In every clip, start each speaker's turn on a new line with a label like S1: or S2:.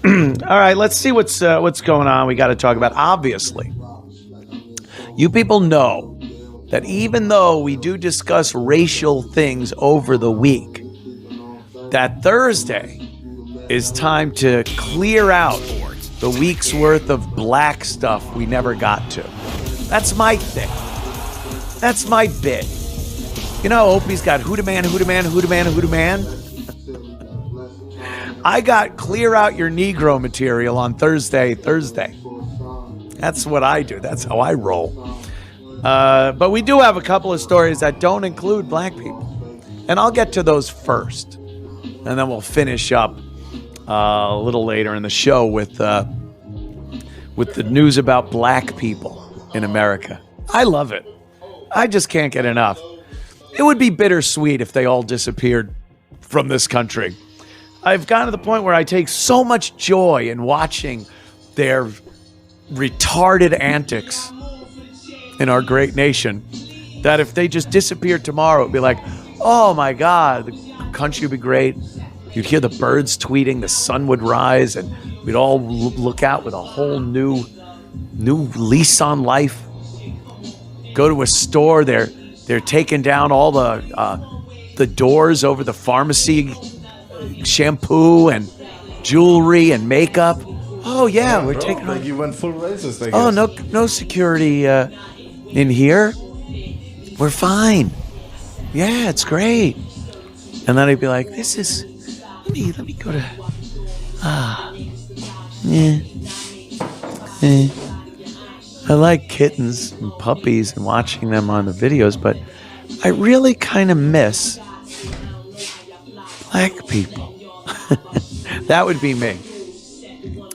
S1: All right, let's see what's going on. We got to talk about, obviously. You people know that even though we do discuss racial things over the week, that Thursday is time to clear out the week's worth of black stuff we never got to. That's my thing. That's my bit. You know, Opie's got who da man, who da man, who da man, who da man. I got clear out your Negro material on Thursday. That's what I do. That's how I roll. But we do have a couple of stories that don't include black people. And I'll get to those first. And then we'll finish up a little later in the show with the news about black people in America. I love it. I just can't get enough. It would be bittersweet if they all disappeared from this country. I've gotten to the point where I take so much joy in watching their retarded antics in our great nation that if they just disappeared tomorrow, it'd be like, oh my God, the country would be great. You'd hear the birds tweeting, the sun would rise, and we'd all look out with a whole new lease on life. Go to a store, they're taking down all the doors over the pharmacy shampoo and jewelry and makeup. Oh yeah, we're taking.
S2: Like you went full racist. I guess.
S1: Oh no security in here. We're fine. Yeah, it's great. And then I'd be like, this is. Let me go to. I like kittens and puppies and watching them on the videos, but I really kind of miss black people. That would be me.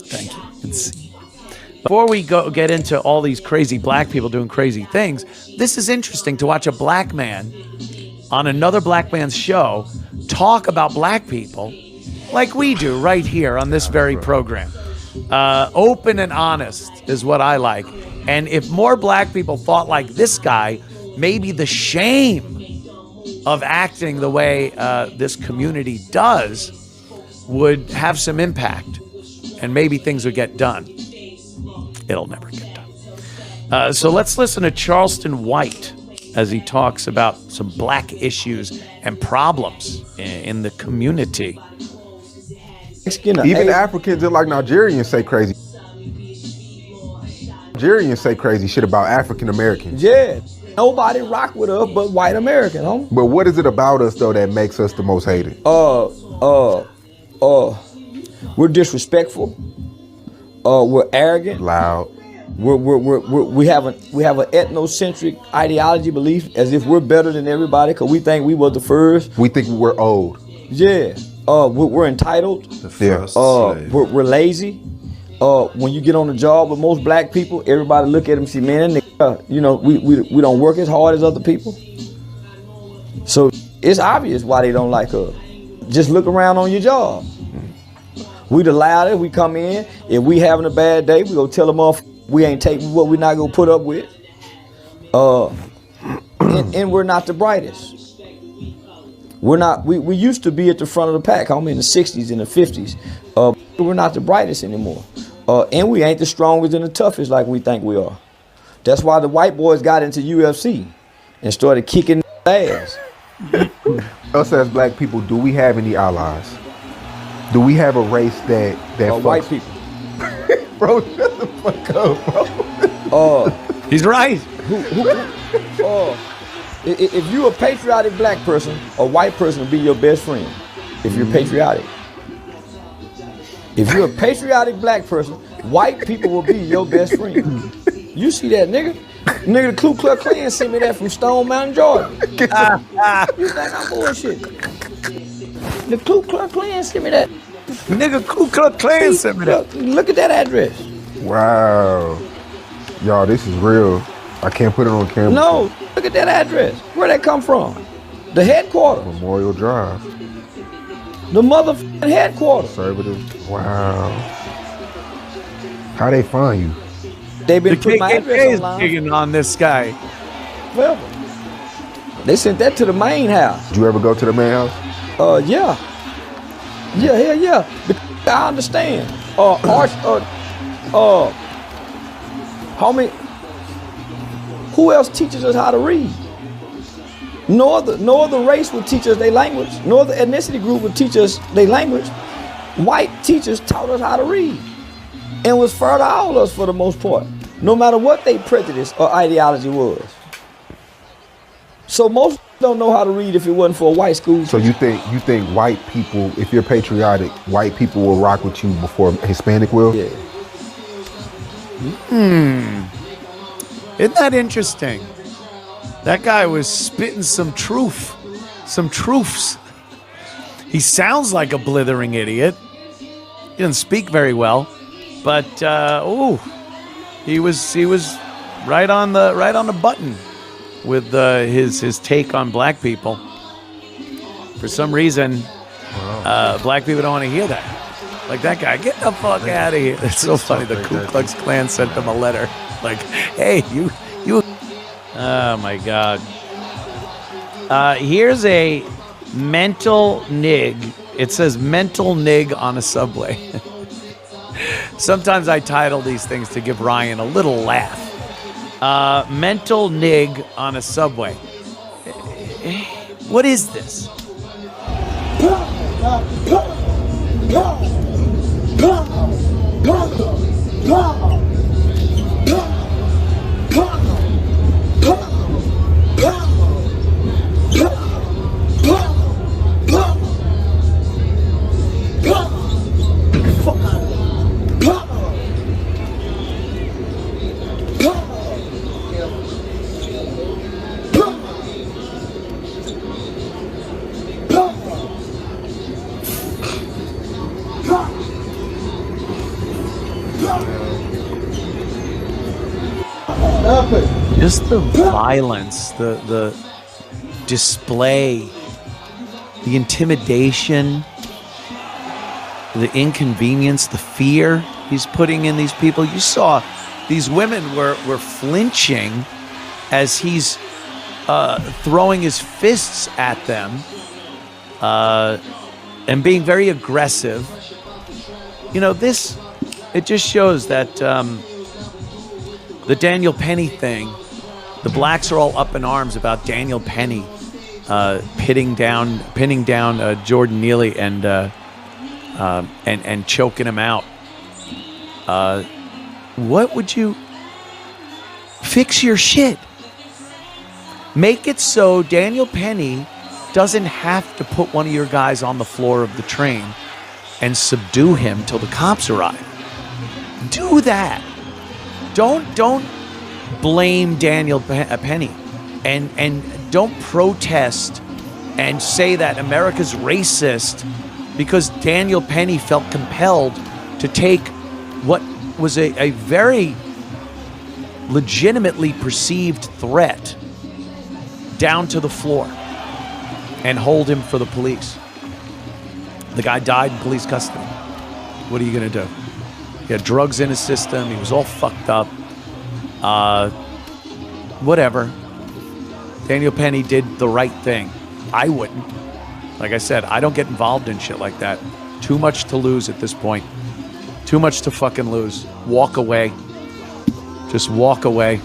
S1: Thank you. Before we get into all these crazy black people doing crazy things, this is interesting to watch a black man on another black man's show talk about black people like we do right here on this very program. Open and honest is what I like. And if more black people thought like this guy, maybe the shame of acting the way this community does would have some impact, and maybe things would get done. It'll never get done. So let's listen to Charleston White as he talks about some black issues and problems in the community.
S3: Even Africans and like Nigerians say crazy. Nigerians say crazy shit about African Americans.
S4: Yeah. Nobody rock with us but white American, homie.
S3: But what is it about us though that makes us the most hated?
S4: We're disrespectful. We're arrogant.
S3: Loud.
S4: We have an ethnocentric ideology belief as if we're better than everybody because we think we were the first.
S3: We think we're old.
S4: Yeah. We're entitled.
S2: The first slave.
S4: We're lazy. When you get on the job with most black people, everybody look at them and see, man, we don't work as hard as other people. So it's obvious why they don't like us. Just look around on your job. We the loudest. We come in. If we having a bad day, we go tell them off. We ain't taking what we're not gonna put up with. And we're not the brightest. We're not. We used to be at the front of the pack. I'm in the 60s and the 50s. We're not the brightest anymore. And we ain't the strongest and the toughest like we think we are. That's why the white boys got into UFC and started kicking ass.
S3: Us as black people, do we have any allies? Do we have a race that
S4: white people?
S3: Bro, shut the fuck up, bro.
S1: He's right.
S4: If you're a patriotic black person, a white person will be your best friend. If you're patriotic. If you're a patriotic black person, white people will be your best friend. You see that, nigga? Nigga, the Ku Klux Klan sent me that from Stone Mountain, Georgia. You think I'm bullshit? The Ku Klux Klan sent me that.
S1: Nigga, Ku Klux Klan sent me that.
S4: Look at that address.
S3: Wow. Y'all, this is real. I can't put it on camera.
S4: No, look at that address. Where'd that come from? The headquarters.
S3: Memorial Drive.
S4: The motherfucking headquarters.
S3: Conservative. Wow. How they find you?
S4: They been
S1: The
S4: putting my
S1: KKK
S4: address
S1: is
S4: online.
S1: digging on this guy.
S4: Well, they sent that to the main house.
S3: Did you ever go to the main house?
S4: Yeah. Yeah, hell yeah. I understand. How many? Who else teaches us how to read? No other race would teach us their language. No other ethnicity group would teach us their language. White teachers taught us how to read, and was fair to all of us for the most part, no matter what their prejudice or ideology was. So most don't know how to read if it wasn't for a white school.
S3: So you think white people, if you're patriotic, white people will rock with you before Hispanic will?
S4: Yeah.
S1: Isn't that interesting? That guy was spitting some truths. He sounds like a blithering idiot. He doesn't speak very well, but he was right on the button with his take on black people. For some reason, black people don't want to hear that. Like that guy, get the fuck out of here. It's so funny. The Ku Klux Klan sent him a letter. Like, hey, you. Oh my God. Here's a mental nig. It says mental nig on a subway. Sometimes I title these things to give Ryan a little laugh. Mental nig on a subway. What is this? Just the violence, the display, the intimidation, the inconvenience, the fear he's putting in these people. You saw these women were flinching as he's throwing his fists at them and being very aggressive. You know, it just shows that the Daniel Penny thing, the blacks are all up in arms about Daniel Penny pinning down Jordan Neely and choking him out. What would you fix your shit? Make it so Daniel Penny doesn't have to put one of your guys on the floor of the train and subdue him till the cops arrive. Do that. Don't blame Daniel Penny, and don't protest and say that America's racist because Daniel Penny felt compelled to take what was a very legitimately perceived threat down to the floor and hold him for the police. The guy died in police custody. What are you going to do? He had drugs in his system. He was all fucked up. Whatever. Daniel Penny did the right thing. I wouldn't. Like I said, I don't get involved in shit like that. Too much to lose at this point. Too much to fucking lose. Walk away. Just walk away.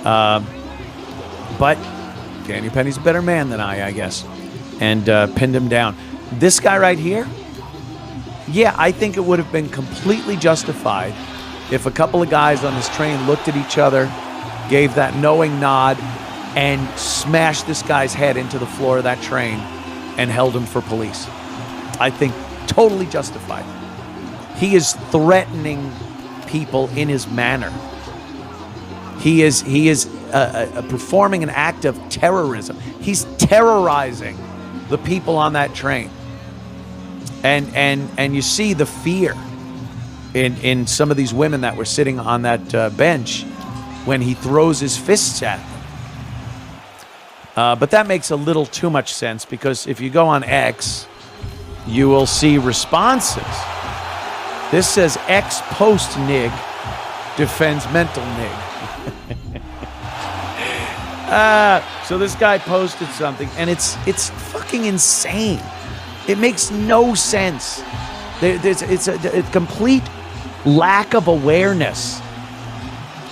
S1: But Daniel Penny's a better man than I guess. And pinned him down. This guy right here, yeah, I think it would have been completely justified if a couple of guys on this train looked at each other, gave that knowing nod, and smashed this guy's head into the floor of that train and held him for police. I think totally justified. He is threatening people in his manner. He is performing an act of terrorism. He's terrorizing the people on that train. And you see the fear in some of these women that were sitting on that bench when he throws his fists at them. But that makes a little too much sense because if you go on X, you will see responses. This says X post nig defends mental nig. So this guy posted something and it's fucking insane. It makes no sense. It's a complete lack of awareness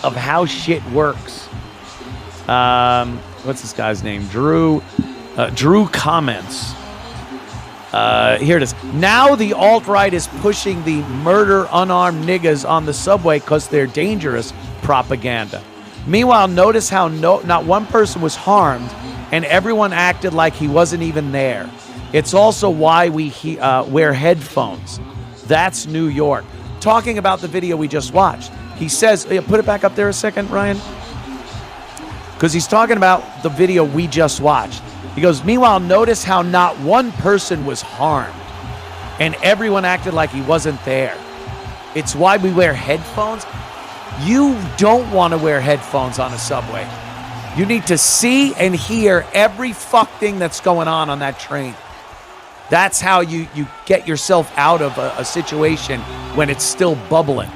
S1: of how shit works. What's this guy's name? Drew comments. Here it is. Now the alt-right is pushing the murder unarmed niggas on the subway because they're dangerous propaganda. Meanwhile, notice how not one person was harmed and everyone acted like he wasn't even there. It's also why we wear headphones. That's New York. Talking about the video we just watched. He says, put it back up there a second, Ryan. Because he's talking about the video we just watched. He goes, meanwhile, notice how not one person was harmed and everyone acted like he wasn't there. It's why we wear headphones. You don't want to wear headphones on a subway. You need to see and hear every fuck thing that's going on that train. That's how you get yourself out of a situation when it's still bubbling.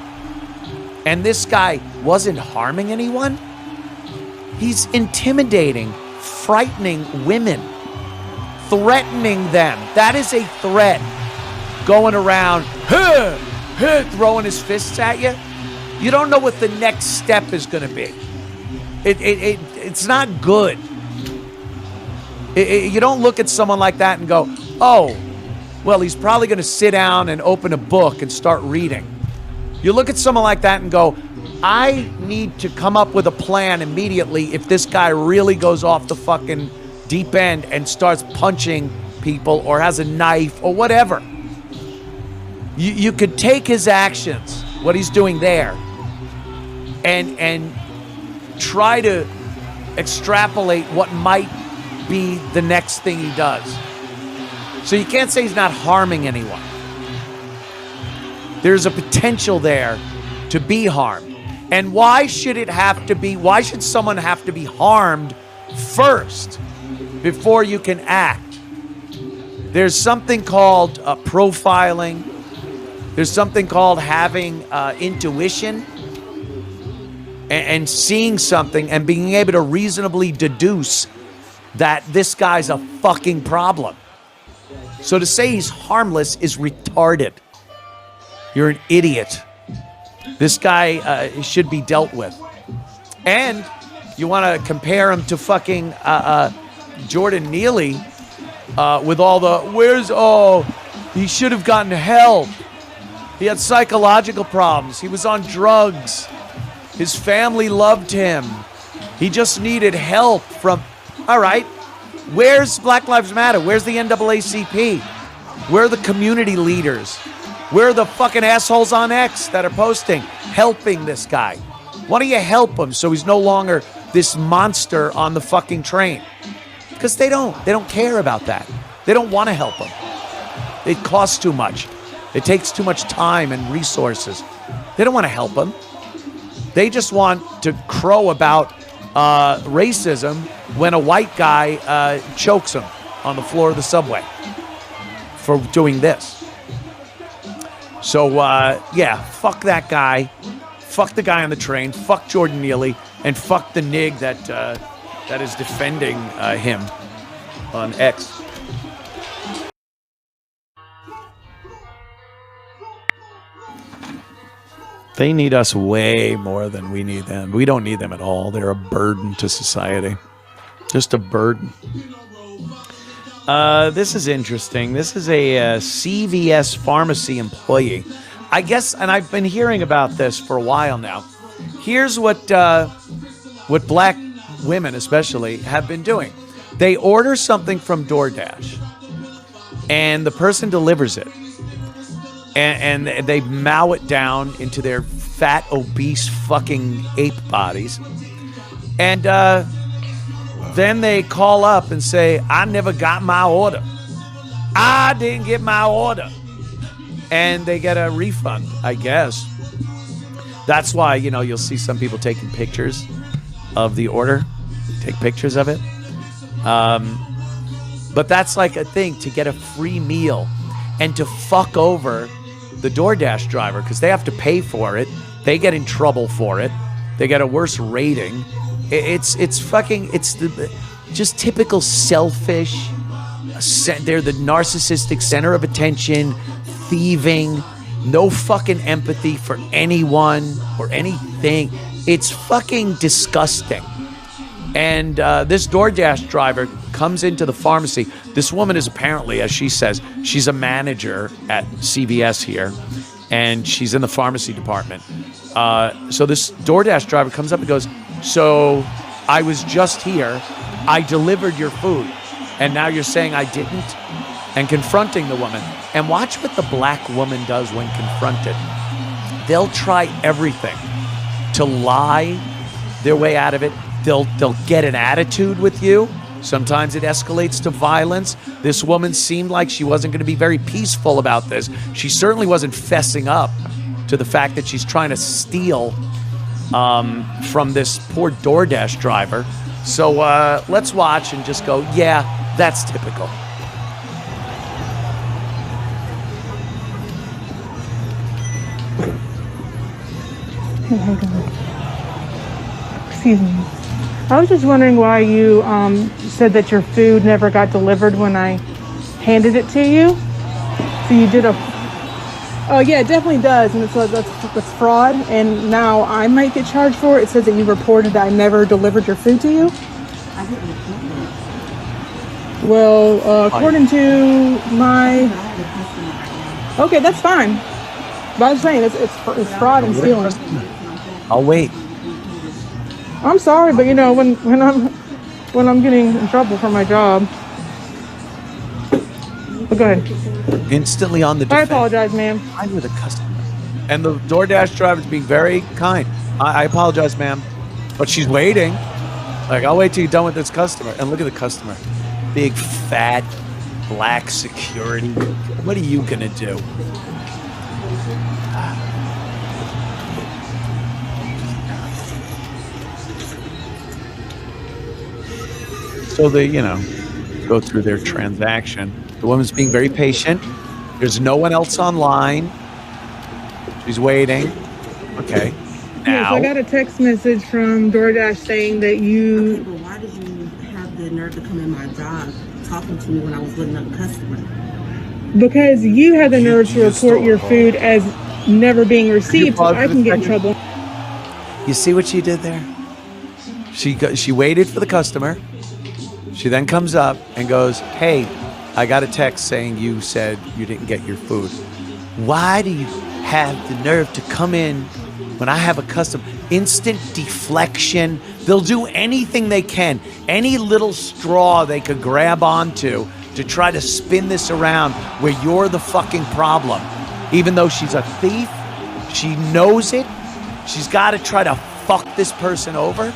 S1: And this guy wasn't harming anyone. He's intimidating, frightening women, threatening them. That is a threat. Going around, throwing his fists at you. You don't know what the next step is going to be. It's not good. You don't look at someone like that and go, oh, well, he's probably going to sit down and open a book and start reading. You look at someone like that and go, I need to come up with a plan immediately if this guy really goes off the fucking deep end and starts punching people or has a knife or whatever. You could take his actions, what he's doing there, and try to extrapolate what might be the next thing he does. So you can't say he's not harming anyone. There's a potential there to be harmed. And why should someone have to be harmed first before you can act? There's something called profiling. There's something called having intuition and seeing something and being able to reasonably deduce that this guy's a fucking problem. So to say he's harmless is retarded. You're an idiot. This guy should be dealt with. And you want to compare him to fucking Jordan Neely with all the, he should have gotten help. He had psychological problems. He was on drugs. His family loved him. He just needed help from, all right, where's Black Lives Matter? Where's the NAACP? Where are the community leaders? Where are the fucking assholes on X that are posting, helping this guy? Why don't you help him so he's no longer this monster on the fucking train? Because they don't care about that. They don't want to help him. It costs too much. It takes too much time and resources. They don't want to help him. They just want to crow about racism when a white guy chokes him on the floor of the subway for doing this. So, fuck that guy. Fuck the guy on the train. Fuck Jordan Neely. And fuck the nig that is defending him on X. They need us way more than we need them. We don't need them at all. They're a burden to society. Just a burden. This is interesting. This is a CVS pharmacy employee. I guess, and I've been hearing about this for a while now. Here's what black women especially have been doing. They order something from DoorDash, and the person delivers it. And they mow it down into their fat, obese, fucking ape bodies. And then they call up and say, I never got my order. I didn't get my order. And they get a refund, I guess. That's why, you'll see some people taking pictures of the order. Take pictures of it. But that's like a thing to get a free meal and to fuck over the DoorDash driver because they have to pay for it. They get in trouble for it. They get a worse rating. It's just typical selfish. They're the narcissistic center of attention, thieving, no fucking empathy for anyone or anything. It's fucking disgusting. And this DoorDash driver comes into the pharmacy. This woman is apparently, as she says, she's a manager at CVS here, and she's in the pharmacy department. So this DoorDash driver comes up and goes, so I was just here. I delivered your food, and now you're saying I didn't? And confronting the woman. And watch what the black woman does when confronted. They'll try everything to lie their way out of it. They'll get an attitude with you. Sometimes it escalates to violence. This woman seemed like she wasn't going to be very peaceful about this. She certainly wasn't fessing up to the fact that she's trying to steal from this poor DoorDash driver. So let's watch and just go, yeah, that's typical.
S5: Excuse me. I was just wondering why you said that your food never got delivered when I handed it to you. So you did a... Oh yeah, it definitely does, and that's fraud. And now I might get charged for it. It says that you reported that I never delivered your food to you.
S6: I didn't report it.
S5: Well, according to my... Okay, that's fine. But I'm saying it's fraud and stealing.
S1: I'll wait.
S5: I'm sorry, but you know when I'm getting in trouble for my job. But go ahead.
S1: Instantly on the
S5: I
S1: defense.
S5: apologize, ma'am.
S1: I'm with a customer. And the DoorDash driver's being very kind. I apologize, ma'am. But she's waiting. Like, I'll wait till you're done with this customer. And look at the customer. Big, fat, black security. What are you gonna do? So they, go through their transaction. The woman's being very patient. There's no one else online. She's waiting. Okay.
S5: Yes,
S1: Now.
S5: I got a text message from DoorDash saying that you...
S6: Okay, but why did you have the nerve to come in my job talking to me when I was letting up a customer?
S5: Because you had the nerve to report your food as never being received, so I can get in trouble.
S1: You see what she did there? She waited for the customer. She then comes up and goes, hey, I got a text saying you said you didn't get your food. Why do you have the nerve to come in when I have a customer? Instant deflection. They'll do anything they can. Any little straw they could grab onto to try to spin this around where you're the fucking problem. Even though she's a thief, she knows it. She's got to try to fuck this person over.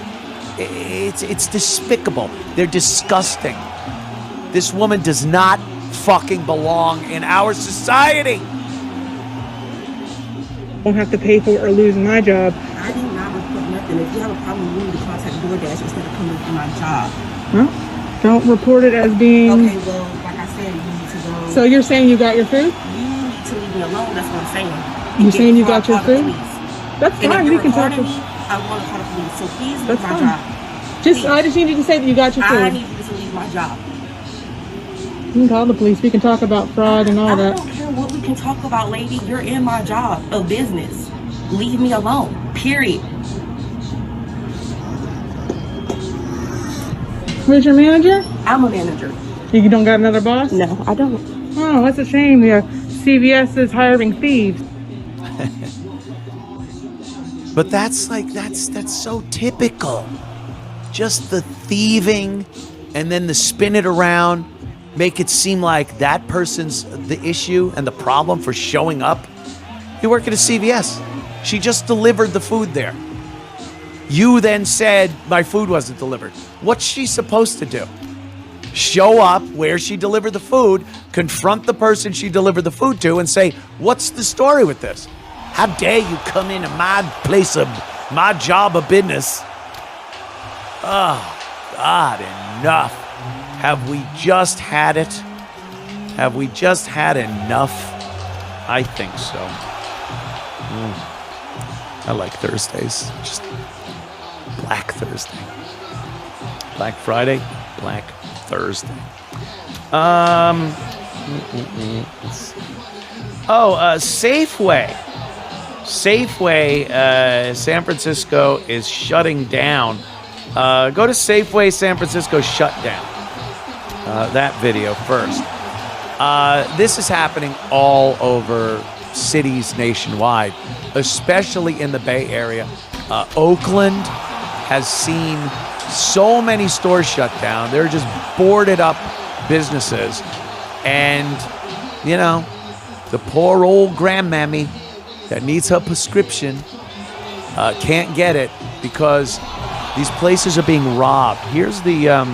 S1: It's despicable. They're disgusting. This woman does not fucking belong in our society.
S5: Won't have to pay for it or lose my job.
S6: I did not report nothing. If you have a problem, you need to contact DoorDash instead of coming to my job.
S5: Huh? Don't report it as being...
S6: Okay, well, like I said, you need to go...
S5: So you're saying you got your food?
S6: You need to leave me alone, that's what I'm saying.
S5: You're saying you got your food?
S6: Police.
S5: That's
S6: And
S5: fine,
S6: if
S5: we
S6: you're
S5: can talk
S6: recording
S5: to...
S6: me, I want to call the police, so please leave
S5: That's
S6: my
S5: fine.
S6: job.
S5: I just need you to say that you got your
S6: I
S5: food.
S6: need you to leave my job.
S5: You can call the police. We can talk about fraud and all
S6: I
S5: that.
S6: don't care what we can talk about, lady. You're in my job of business. Leave me alone. Period.
S5: Where's your manager?
S6: I'm a manager.
S5: You don't got another boss?
S6: No, I don't.
S5: Oh, that's a shame. Yeah, CVS is hiring thieves.
S1: But that's so typical. Just the thieving and then the spin it around, make it seem like that person's the issue and the problem for showing up. You work at a CVS. She just delivered the food there. You then said my food wasn't delivered. What's she supposed to do? Show up where she delivered the food, confront the person she delivered the food to, and say, what's the story with this? How dare you come into my place of my job of business? Oh, God, enough. Have we just had it? Have we just had enough? I think so. I like Thursdays. Just Black Thursday. Black Friday, Black Thursday. Safeway. Safeway, San Francisco is shutting down. Go to Safeway San Francisco shut down. That video first. This is happening all over cities nationwide, especially in the Bay Area. Oakland has seen so many stores shut down. They're just boarded up businesses. And, you know, the poor old grandmammy that needs her prescription can't get it because these places are being robbed. Here's the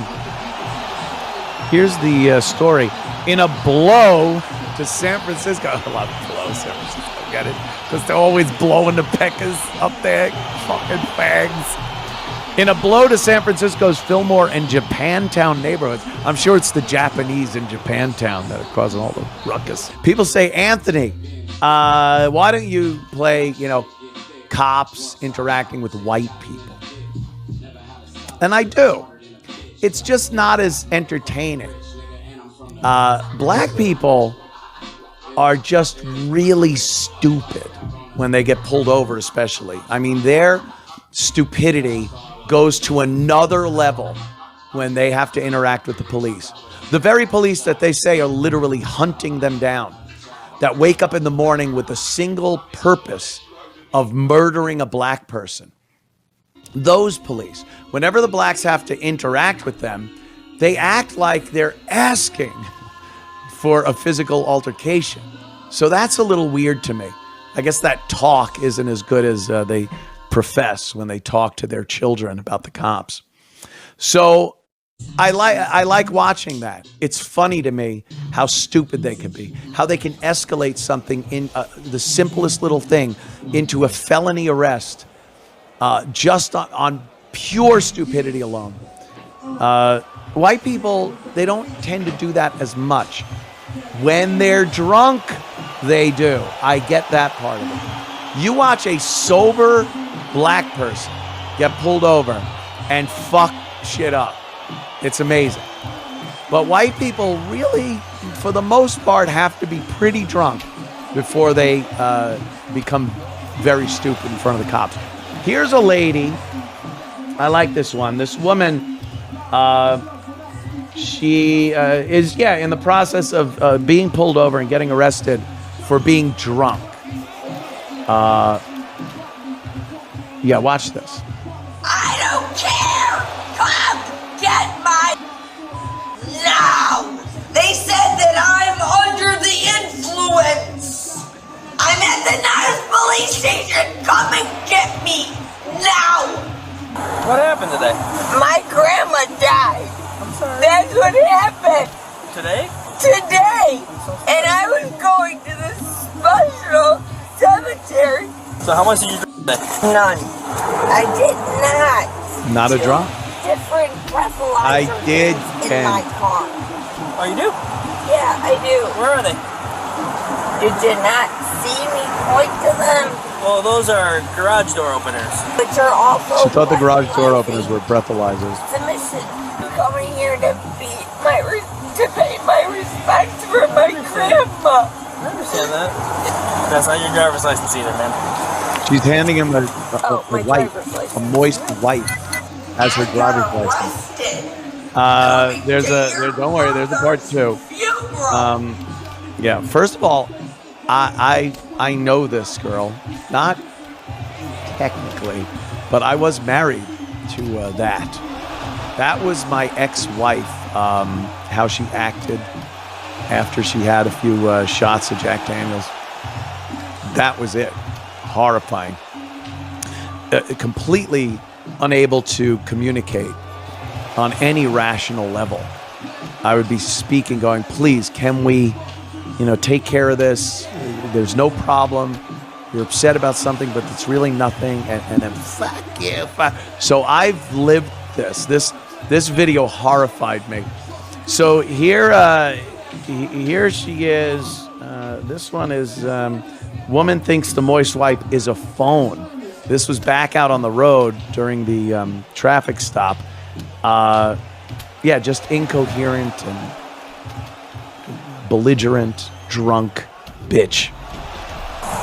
S1: story. In a blow to San Francisco, I love blow San Francisco, get it? Because they're always blowing the peckers up there, fucking fags. In a blow to San Francisco's Fillmore and Japantown neighborhoods. I'm sure it's the Japanese in Japantown that are causing all the ruckus. People say, Anthony, why don't you play, cops interacting with white people? And I do. It's just not as entertaining. Black people are just really stupid when they get pulled over, especially. I mean, their stupidity goes to another level when they have to interact with the police. The very police that they say are literally hunting them down, that wake up in the morning with a single purpose of murdering a black person. Those police, whenever the blacks have to interact with them, they act like they're asking for a physical altercation. So that's a little weird to me. I guess that talk isn't as good as they profess when they talk to their children about the cops. So I like watching that. It's funny to me how stupid they can be, how they can escalate something in the simplest little thing into a felony arrest just on pure stupidity alone. White people, they don't tend to do that as much. When they're drunk, they do. I get that part of it. You watch a sober black person get pulled over and fuck shit up. It's amazing. But white people really, for the most part, have to be pretty drunk before they become very stupid in front of the cops. Here's a lady. I like this one. This woman, she is, in the process of being pulled over and getting arrested for being drunk. Watch this.
S7: I don't care! Come get my... Now! They said that I'm under the influence! I'm at the Niles police station! Come and get me! Now!
S8: What happened today?
S7: My grandma died!
S8: I'm sorry.
S7: That's what happened!
S8: Today?
S7: Today! And I was going to this special cemetery.
S8: So how much did you drink today?
S7: None. I did not.
S1: Not a drop?
S7: Different breathalyzers
S1: I did,
S7: in
S1: Ken.
S7: my car.
S8: Oh, you do?
S7: Yeah, I do.
S8: Where are they?
S7: Did you not see me point to them?
S8: Well, those are garage door openers.
S7: But you're also...
S1: She thought the garage door openers were breathalyzers.
S7: It's a mission. Coming here to to pay my respects for my grandma.
S8: I understand that. That's not your driver's license either, man.
S1: She's handing him a
S7: my
S1: white,
S7: driver's license.
S1: a moist white as her driver's license. Don't worry, there's a part two. First of all, I know this girl, not technically, but I was married to that. That was my ex-wife, how she acted after she had a few shots of Jack Daniels. That was it. Horrifying. Completely unable to communicate on any rational level. I would be speaking, going, please, can we, take care of this? There's no problem. You're upset about something, but it's really nothing. And then, fuck you. So I've lived this. This video horrified me. So here she is. This one is, woman thinks the moist wipe is a phone. This was back out on the road during the traffic stop. Just incoherent and belligerent, drunk bitch.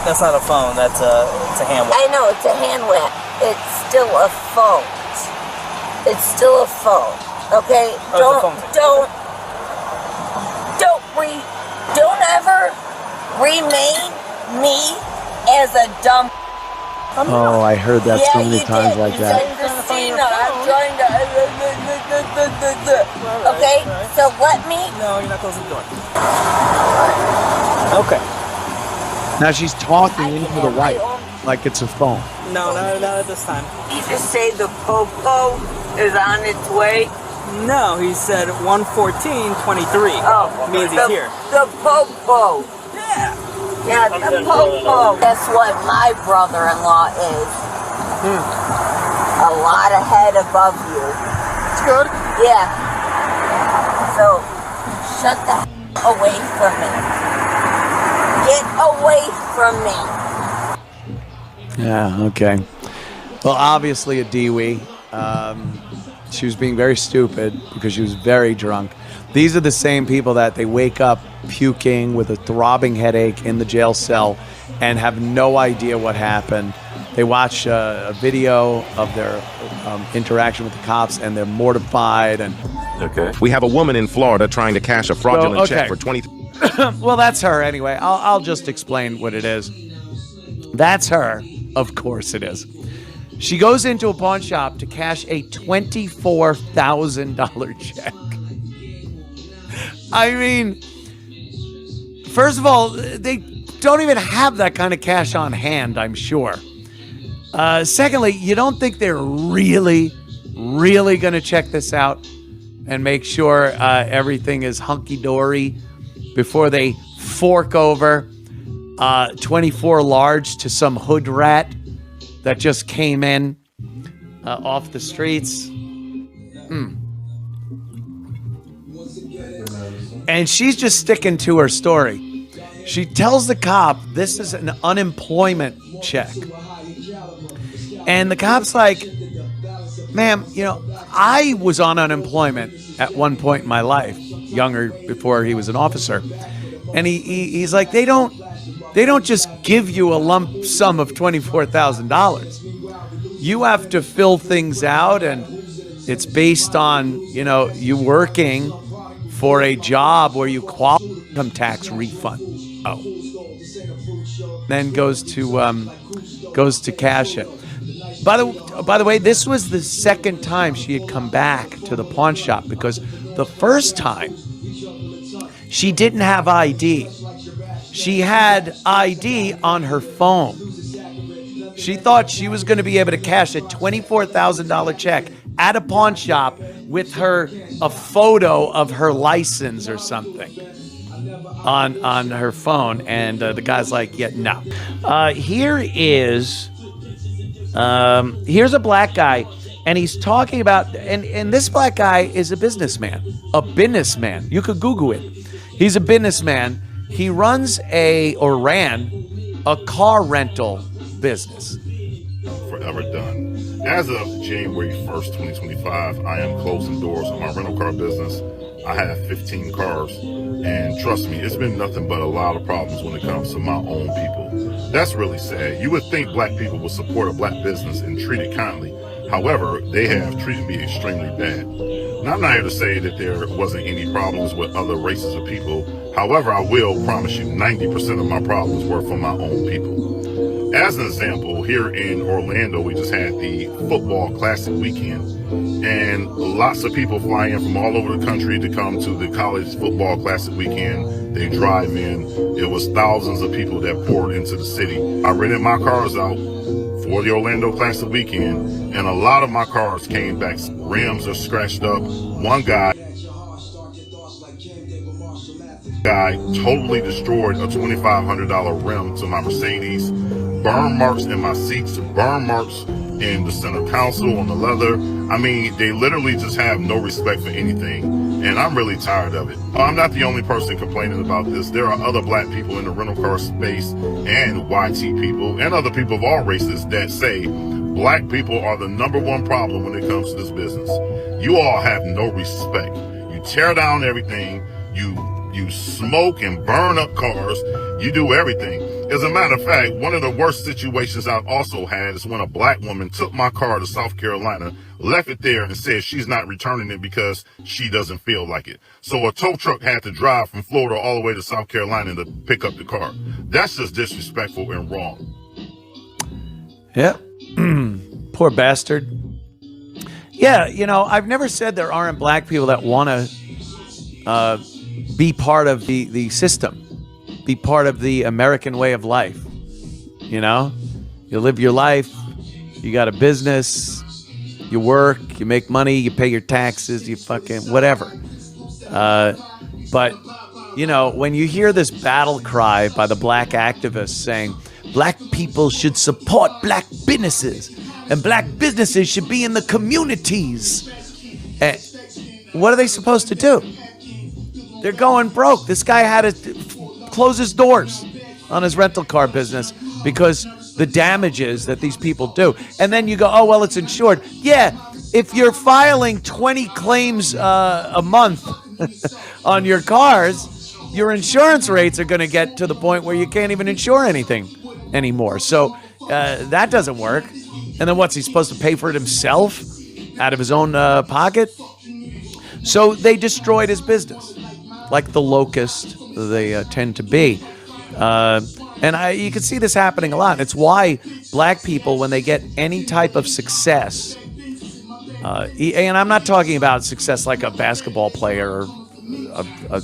S8: That's not a phone. It's a hand wave.
S7: I know it's a hand wave. It's still a phone. It's still a phone. Okay? Don't ever remain me as a dumb.
S1: Oh, I heard that so many times like
S7: You
S1: that.
S7: said, Christina, I'm trying to. Okay, so let me.
S8: No, you're not closing the door. Okay.
S1: Now she's talking into the light like it's a phone.
S8: No, not at this time.
S7: You just say the popo is on its way.
S8: No, he said 1:14:23.
S7: Oh,
S8: means he's here.
S7: The popo. Yeah, the popo. That's what my brother-in-law is. A lot ahead above you.
S8: It's good.
S7: Yeah. So, shut the away from me. Get away from me.
S1: Yeah, okay. Well, obviously a Dewey. She was being very stupid because she was very drunk. These are the same people that they wake up puking with a throbbing headache in the jail cell and have no idea what happened. They watch a video of their interaction with the cops and they're mortified. And
S9: Okay. We have a woman in Florida trying to cash a fraudulent check for 20.
S1: well, that's her anyway. I'll just explain what it is. That's her. Of course it is. She goes into a pawn shop to cash a $24,000 check. I mean, first of all, they don't even have that kind of cash on hand, I'm sure. Secondly, you don't think they're really going to check this out and make sure everything is hunky-dory before they fork over 24 large to some hood rat that just came in off the streets. And she's just sticking to her story. She tells the cop this is an unemployment check. And the cop's like, ma'am, I was on unemployment at one point in my life, younger, before he was an officer. And he's like, they don't just give you a lump sum of $24,000. You have to fill things out, and it's based on, you working for a job where you qualify for income tax refund. Oh. Then goes to cash it. By the way, this was the second time she had come back to the pawn shop, because the first time she didn't have ID. She had ID on her phone. She thought she was going to be able to cash a $24,000 check at a pawn shop with a photo of her license or something on her phone. And the guy's like, yeah, no. Here's a black guy, and he's talking about, and this black guy is a businessman. You could Google it. He's a businessman. He ran a car rental business.
S10: Forever done. As of January 1st, 2025, I am closing doors on my rental car business. I have 15 cars, and trust me, it's been nothing but a lot of problems when it comes to my own people. That's really sad. You would think black people would support a black business and treat it kindly. However, they have treated me extremely bad. Now, I'm not here to say that there wasn't any problems with other races of people. However, I will promise you 90% of my problems were from my own people. As an example, here in Orlando, we just had the football classic weekend, and lots of people fly in from all over the country to come to the college football classic weekend. They drive in. It was thousands of people that poured into the city. I rented my cars out for the Orlando Classic weekend, and a lot of my cars came back. Rims are scratched up. One guy totally destroyed a $2,500 rim to my Mercedes. Burn marks in my seats, burn marks in the center console on the leather. I mean, they literally just have no respect for anything, and I'm really tired of it. I'm not the only person complaining about this. There are other black people in the rental car space, and YT people, and other people of all races that say black people are the #1 problem when it comes to this business. You all have no respect. You tear down everything. You smoke and burn up cars. You do everything. As a matter of fact, one of the worst situations I've also had is when a black woman took my car to South Carolina, left it there, and said she's not returning it because she doesn't feel like it. So a tow truck had to drive from Florida all the way to South Carolina to pick up the car. That's just disrespectful and wrong.
S1: Yeah. Poor bastard. Yeah, you know, I've never said there aren't black people that want to be part of the system, be part of the American way of life. You know, you live your life, you got a business, you work, you make money, you pay your taxes, you fucking whatever. But, you know, when you hear this battle cry by the black activists saying black people should support black businesses and black businesses should be in the communities, what are they supposed to do? They're going broke. This guy had to close his doors on his rental car business because the damages that these people do. And then you go, oh, well, it's insured. Yeah, if you're filing 20 claims a month on your cars, your insurance rates are going to get to the point where you can't even insure anything anymore. So that doesn't work. And then what's he supposed to pay for it himself out of his own pocket? So they destroyed his business, like the locust they tend to be. And you can see this happening a lot. It's why black people, when they get any type of success, and I'm not talking about success like a basketball player or a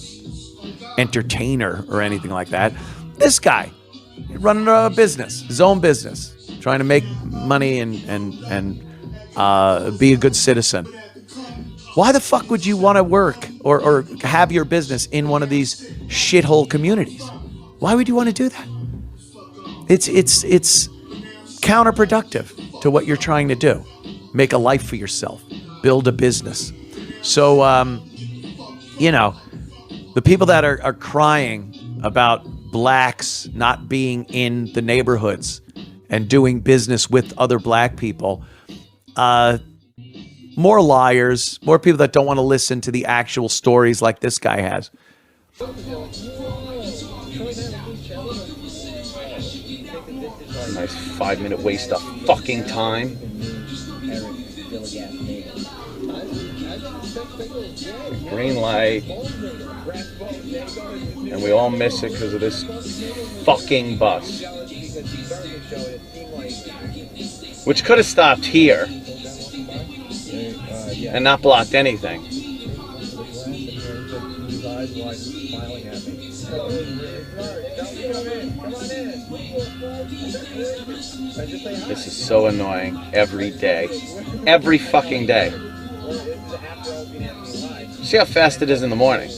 S1: entertainer or anything like that. This guy running a business, his own business, trying to make money and be a good citizen. Why the fuck would you want to work or have your business in one of these shithole communities? Why would you want to do that? It's counterproductive to what you're trying to do. Make a life for yourself. Build a business. So, you know, the people that are crying about blacks not being in the neighborhoods and doing business with other black people, more liars, more people that don't want to listen to the actual stories like this guy has.
S11: Nice 5-minute waste of fucking time. Green light. And we all miss it because of this fucking bus. Which could have stopped here and not blocked anything. This is so annoying every day. Every fucking day. See how fast it is in the morning.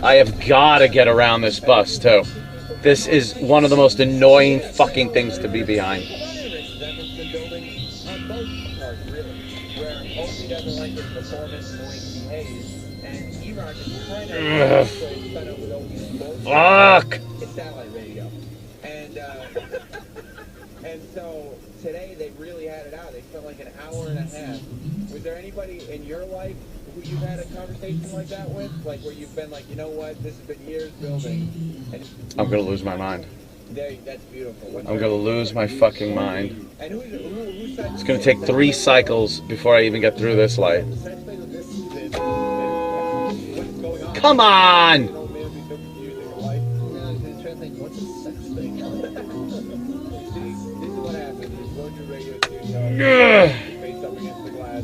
S11: I have got to get around this bus too. This is one of the most annoying fucking things to be behind. Ugh. Fuck.
S12: And so today they really had it out. They spent like an hour and a half. Was there anybody in your life who you've had a conversation like that with? Like where you've been like, you know what, this has been years building. And
S11: I'm gonna lose my mind.
S12: That's beautiful.
S11: I'm gonna lose my fucking mind. It's gonna take 3 cycles before I even get through this light. Come on!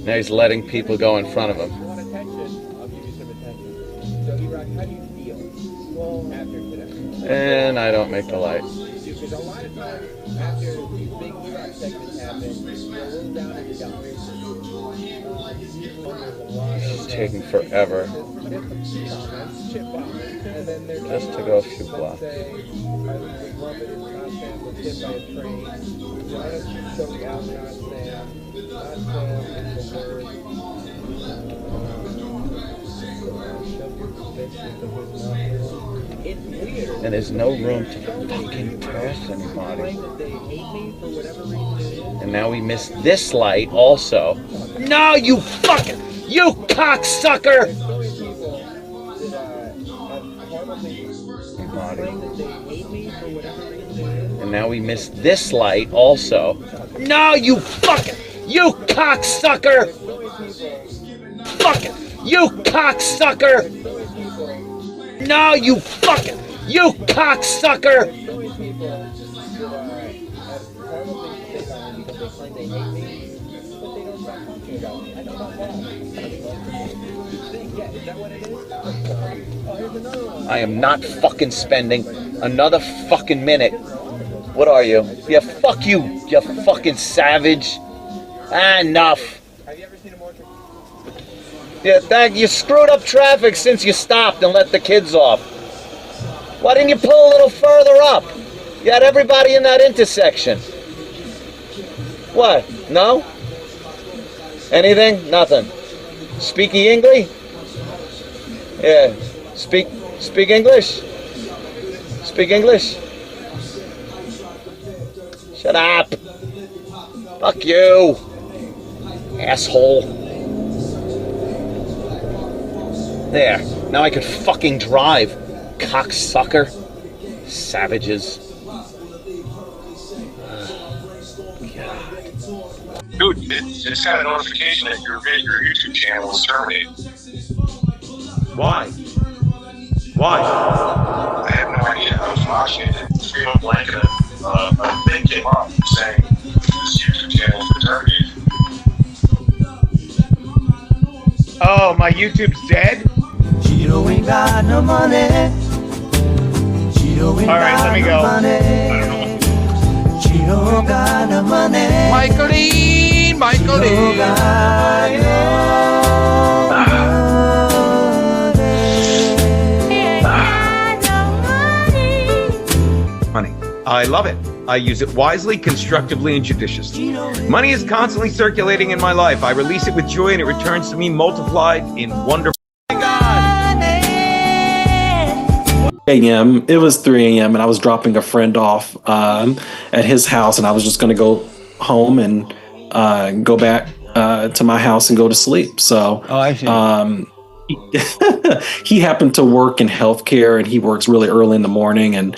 S11: Now he's letting people go in front of him. And I don't make the light. It's taking forever just to go a few blocks. And there's no room to fucking pass anybody. And now we missed this light also. No, you fucking... You cocksucker! And now we missed this light also. No, you cocksucker! You cocksucker! No, you cocksucker! I am not fucking spending another fucking minute. What are you? Yeah, fuck you, you fucking savage. Enough. Yeah, you screwed up traffic since you stopped and let the kids off. Why didn't you pull a little further up? You had everybody in that intersection. What? No? Anything? Nothing. Speaky English? Yeah. Speak English? Speak English? Shut up. Fuck you. Asshole. There. Now I could fucking drive. Cocksucker. Savages.
S13: Dude, it's got a notification that your YouTube channel is terminated.
S9: Why? Why?
S13: I have no idea. I was watching it and stream blank and a thing came up saying this YouTube channel has been terminated.
S14: Oh, my YouTube's dead?
S15: Cheeto ain't got no money. Cheeto ain't
S14: Alright, let me go.
S15: Cheeto got no money.
S14: Michaeline!
S15: Cheeto got
S14: Money. I love it. I use it wisely, constructively, and judiciously. Money is constantly circulating in my life. I release it with joy, and it returns to me multiplied in wonderful.
S2: a.m. It was 3 a.m. and I was dropping a friend off at his house, and I was just going to go home and go back to my house and go to sleep. So
S4: I see.
S2: He happened to work in healthcare, and he works really early in the morning, and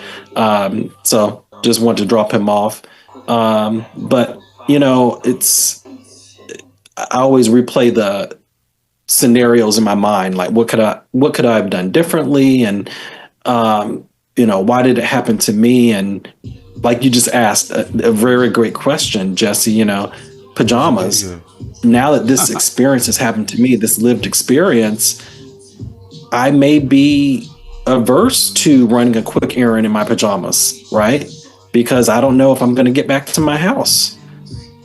S2: so just wanted to drop him off. But you know, I always replay the scenarios in my mind, like what could I have done differently, and you know, why did it happen to me? And like you just asked a very great question, Jesse, you know, pajamas. Now that this experience has happened to me, this lived experience, I may be averse to running a quick errand in my pajamas, right? Because I don't know if I'm going to get back to my house.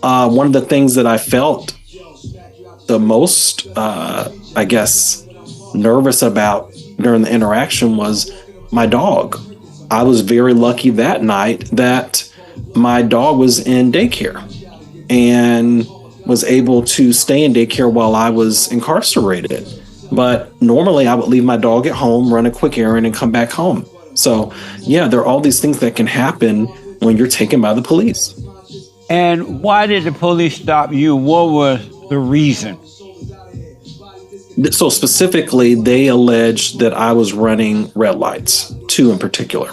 S2: One of the things that I felt the most, I guess, nervous about during the interaction was my dog. I was very lucky that night that my dog was in daycare and was able to stay in daycare while I was incarcerated. But normally I would leave my dog at home, run a quick errand, and come back home. So yeah, there are all these things that can happen when you're taken by the police.
S16: And why did the police stop you? What was the reason?
S2: So specifically, they alleged that I was running red lights, 2 in particular.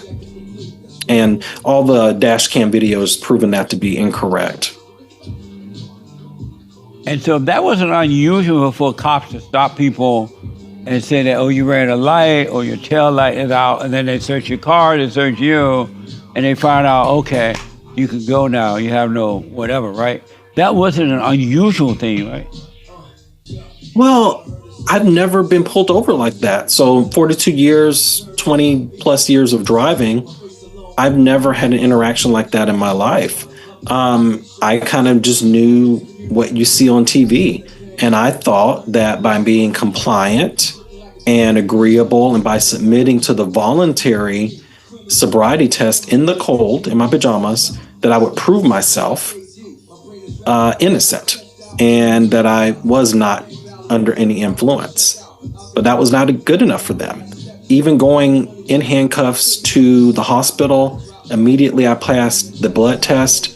S2: And all the dash cam videos proven that to be incorrect.
S16: And so that wasn't unusual for cops to stop people and say that, oh, you ran a light or your tail light is out, and then they search your car, they search you, and they find out, okay, you can go now, you have no whatever, right? That wasn't an unusual thing, right?
S2: Well, I've never been pulled over like that. So 42 years, 20 plus years of driving, I've never had an interaction like that in my life. I kind of just knew what you see on TV. And I thought that by being compliant and agreeable and by submitting to the voluntary sobriety test in the cold, in my pajamas, that I would prove myself innocent and that I was not under any influence. But that was not good enough for them. Even going in handcuffs to the hospital, immediately I passed the blood test.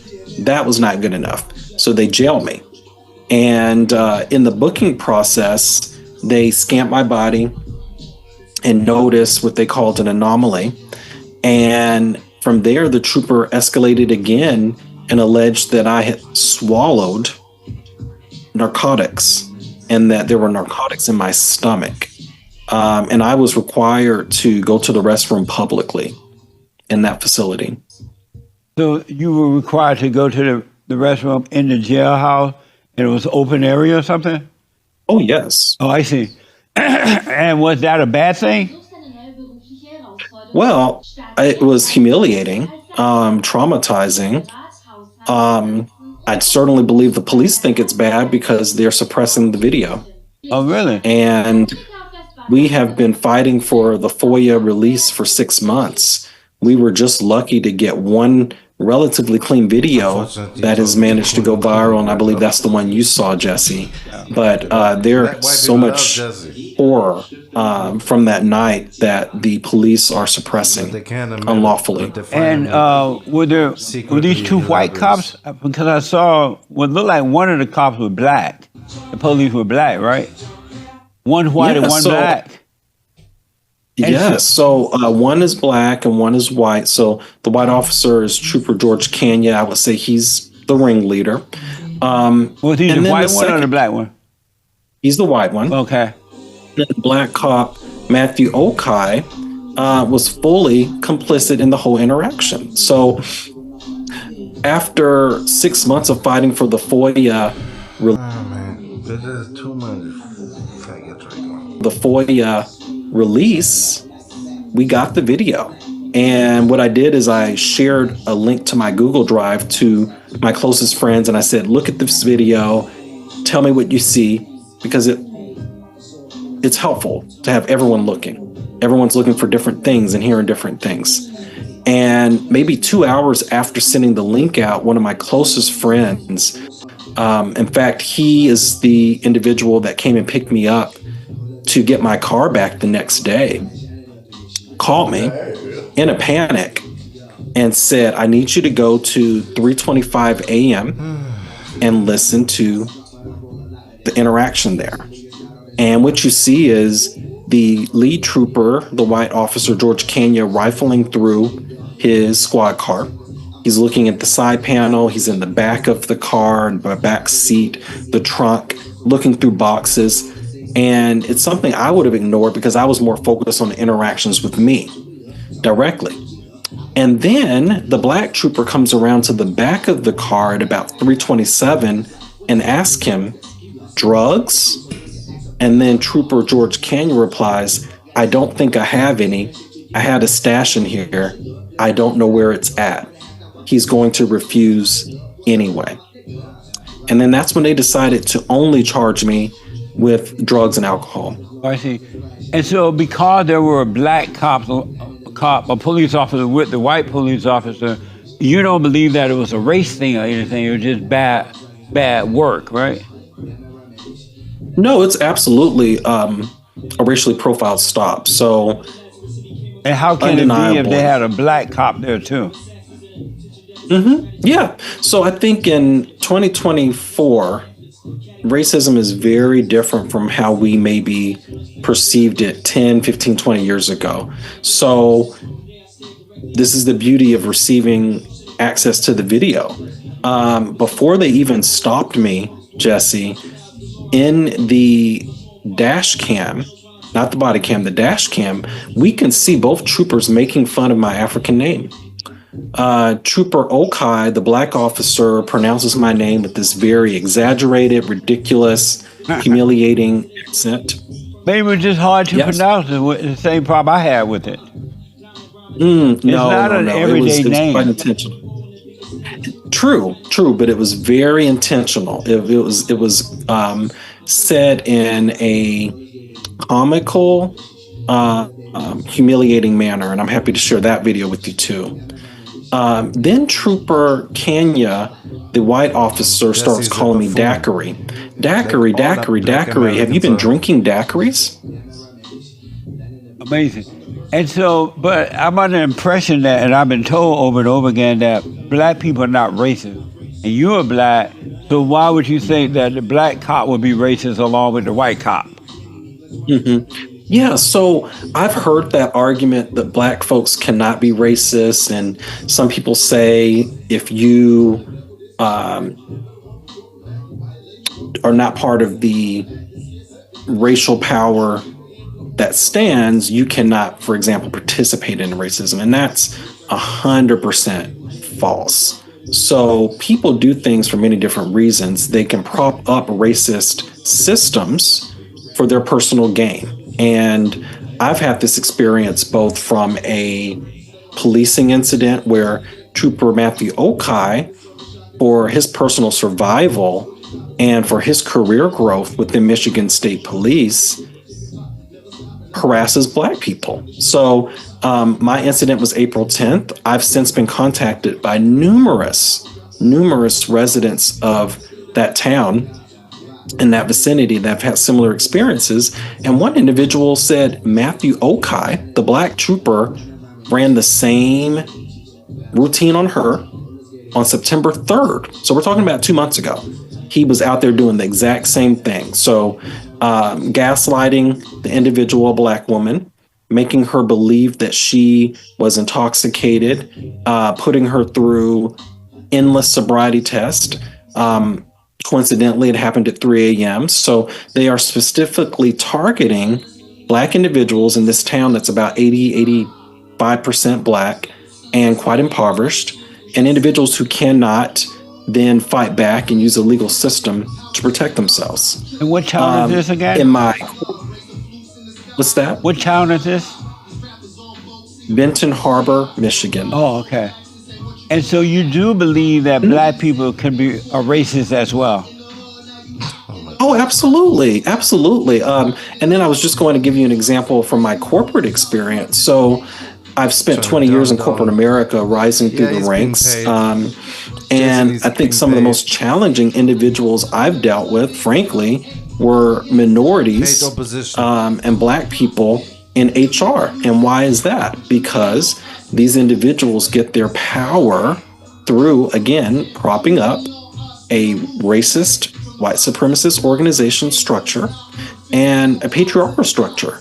S2: That was not good enough. So they jailed me. And in the booking process, they scanned my body and noticed what they called an anomaly. And from there, the trooper escalated again and alleged that I had swallowed narcotics and that there were narcotics in my stomach. And I was required to go to the restroom publicly in that facility.
S16: So you were required to go to the restroom in the jailhouse, and it was open area or something?
S2: Oh, yes.
S16: Oh, I see. And was that a bad thing?
S2: Well, it was humiliating, traumatizing. I certainly believe the police think it's bad because they're suppressing the video.
S16: Oh, really?
S2: And we have been fighting for the FOIA release for 6 months. We were just lucky to get one relatively clean video that has managed to go viral, and I believe that's the one you saw, Jesse. But there's so much horror from that night that the police are suppressing unlawfully.
S16: And were these two white cops? Because I saw what looked like one of the cops was black. The police were black, right? One white and one black.
S2: Yes. So one is black and one is white. So the white officer is Trooper George Cumia. I would say he's the ringleader.
S16: Was he the white one or the black one?
S2: He's the white one.
S16: Okay.
S2: The black cop, Matthew Okai, was fully complicit in the whole interaction. So after 6 months of fighting for the FOIA,
S3: This is too much.
S2: the FOIA release, we got the video. And what I did is I shared a link to my Google Drive to my closest friends, and I said, look at this video, tell me what you see, because it's helpful to have everyone looking. Everyone's looking for different things and hearing different things. And maybe 2 hours after sending the link out, one of my closest friends, in fact, he is the individual that came and picked me up to get my car back the next day, called me in a panic and said, I need you to go to 3:25 a.m. and listen to the interaction there. And what you see is the lead trooper, the white officer, George Cumia, rifling through his squad car. He's looking at the side panel. He's in the back of the car, the back seat, the trunk, looking through boxes. And it's something I would have ignored because I was more focused on the interactions with me directly. And then the black trooper comes around to the back of the car at about 3:27 and asks him, drugs? And then Trooper George Cumia replies, I don't think I have any. I had a stash in here. I don't know where it's at. He's going to refuse anyway. And then that's when they decided to only charge me with drugs and alcohol.
S16: I see. And so because there were black cops, a police officer with the white police officer, you don't believe that it was a race thing or anything, it was just bad work, right?
S2: No, it's absolutely a racially profiled stop. So,
S16: and how can it be if they had a black cop there too?
S2: Yeah. So I think in 2024, racism is very different from how we maybe perceived it 10, 15, 20 years ago. So this is the beauty of receiving access to the video. Before they even stopped me, Jesse, in the dash cam, not the body cam, the dash cam, we can see both troopers making fun of my African name. Trooper Okai, the black officer, pronounces my name with this very exaggerated, ridiculous, humiliating accent.
S16: Maybe it was just hard to pronounce it. The same problem I had with it.
S2: It's
S16: not an everyday name.
S2: It was quite intentional. True, but it was very intentional. It was said in a comical, humiliating manner, and I'm happy to share that video with you too. Then Trooper Cumia, the white officer, starts calling me daiquiri. Daiquiri. Have you been drinking daiquiris?
S16: Amazing. And so, but I'm under the impression that, and I've been told over and over again, that black people are not racist. And you are black, So why would you think that the black cop would be racist along with the white cop?
S2: Yeah, so I've heard that argument that black folks cannot be racist, and some people say if you are not part of the racial power that stands, you cannot, for example, participate in racism, and that's 100% false. So people do things for many different reasons. They can prop up racist systems for their personal gain. And I've had this experience both from a policing incident where Trooper Matthew Okai, for his personal survival and for his career growth within Michigan State Police, harasses black people. So my incident was April 10th. I've since been contacted by numerous residents of that town in that vicinity that have had similar experiences. And one individual said Matthew Okai, the black trooper, ran the same routine on her on September 3rd. So we're talking about 2 months ago. He was out there doing the exact same thing. So gaslighting the individual black woman, making her believe that she was intoxicated, putting her through endless sobriety tests. Coincidentally, it happened at 3 a.m. So they are specifically targeting black individuals in this town that's about 85% black and quite impoverished, and individuals who cannot then fight back and use a legal system to protect themselves.
S16: And what town is this again?
S2: What's that?
S16: What town is this?
S2: Benton Harbor, Michigan.
S16: Oh, okay. And so you do believe that black people can be a racist as well?
S2: Oh, absolutely. Absolutely. And then I was just going to give you an example from my corporate experience. So I've spent 20 years in corporate America, rising through the ranks. And I think some of the most challenging individuals I've dealt with, frankly, were minorities and black people in HR. And why is that? Because these individuals get their power through, again, propping up a racist, white supremacist organization structure and a patriarchal structure.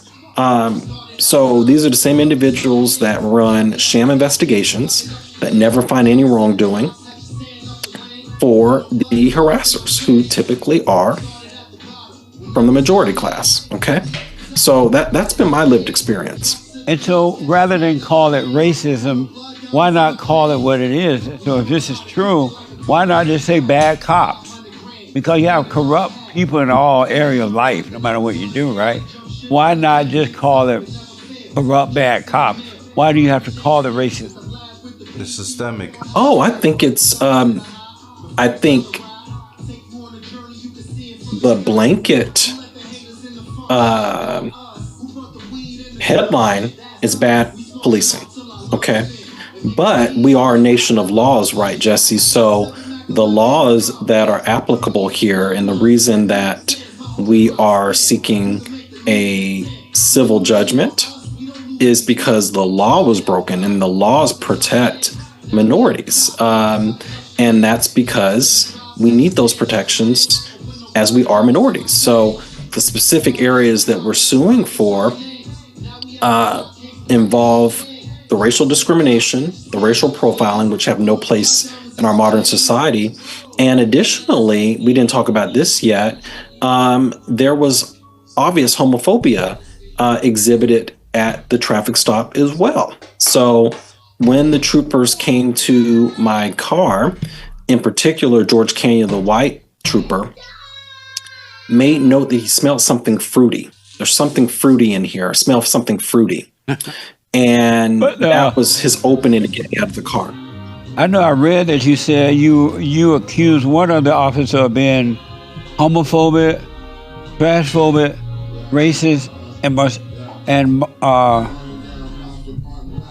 S2: So these are the same individuals that run sham investigations that never find any wrongdoing for the harassers, who typically are from the majority class. Okay, so that's been my lived experience.
S16: And so rather than call it racism, why not call it what it is? So if this is true, why not just say bad cops? Because you have corrupt people in all areas of life, no matter what you do, right? Why not just call it corrupt bad cops? Why do you have to call it racism?
S17: It's systemic.
S2: Oh, I think it's, I think the blanket headline is bad policing, okay? But we are a nation of laws, right, Jesse? So the laws that are applicable here, and the reason that we are seeking a civil judgment is because the law was broken, and the laws protect minorities. And that's because we need those protections as we are minorities. So the specific areas that we're suing for involve the racial discrimination, the racial profiling, which have no place in our modern society. And additionally, we didn't talk about this yet, there was obvious homophobia exhibited at the traffic stop as well. So when the troopers came to my car, in particular, George Canyon, the white trooper, made note that he smelled something fruity. There's something fruity in here. I smell something fruity. And that was his opening to get me out of the car.
S16: I know I read that you said you accused one of the officers of being homophobic, transphobic, racist, and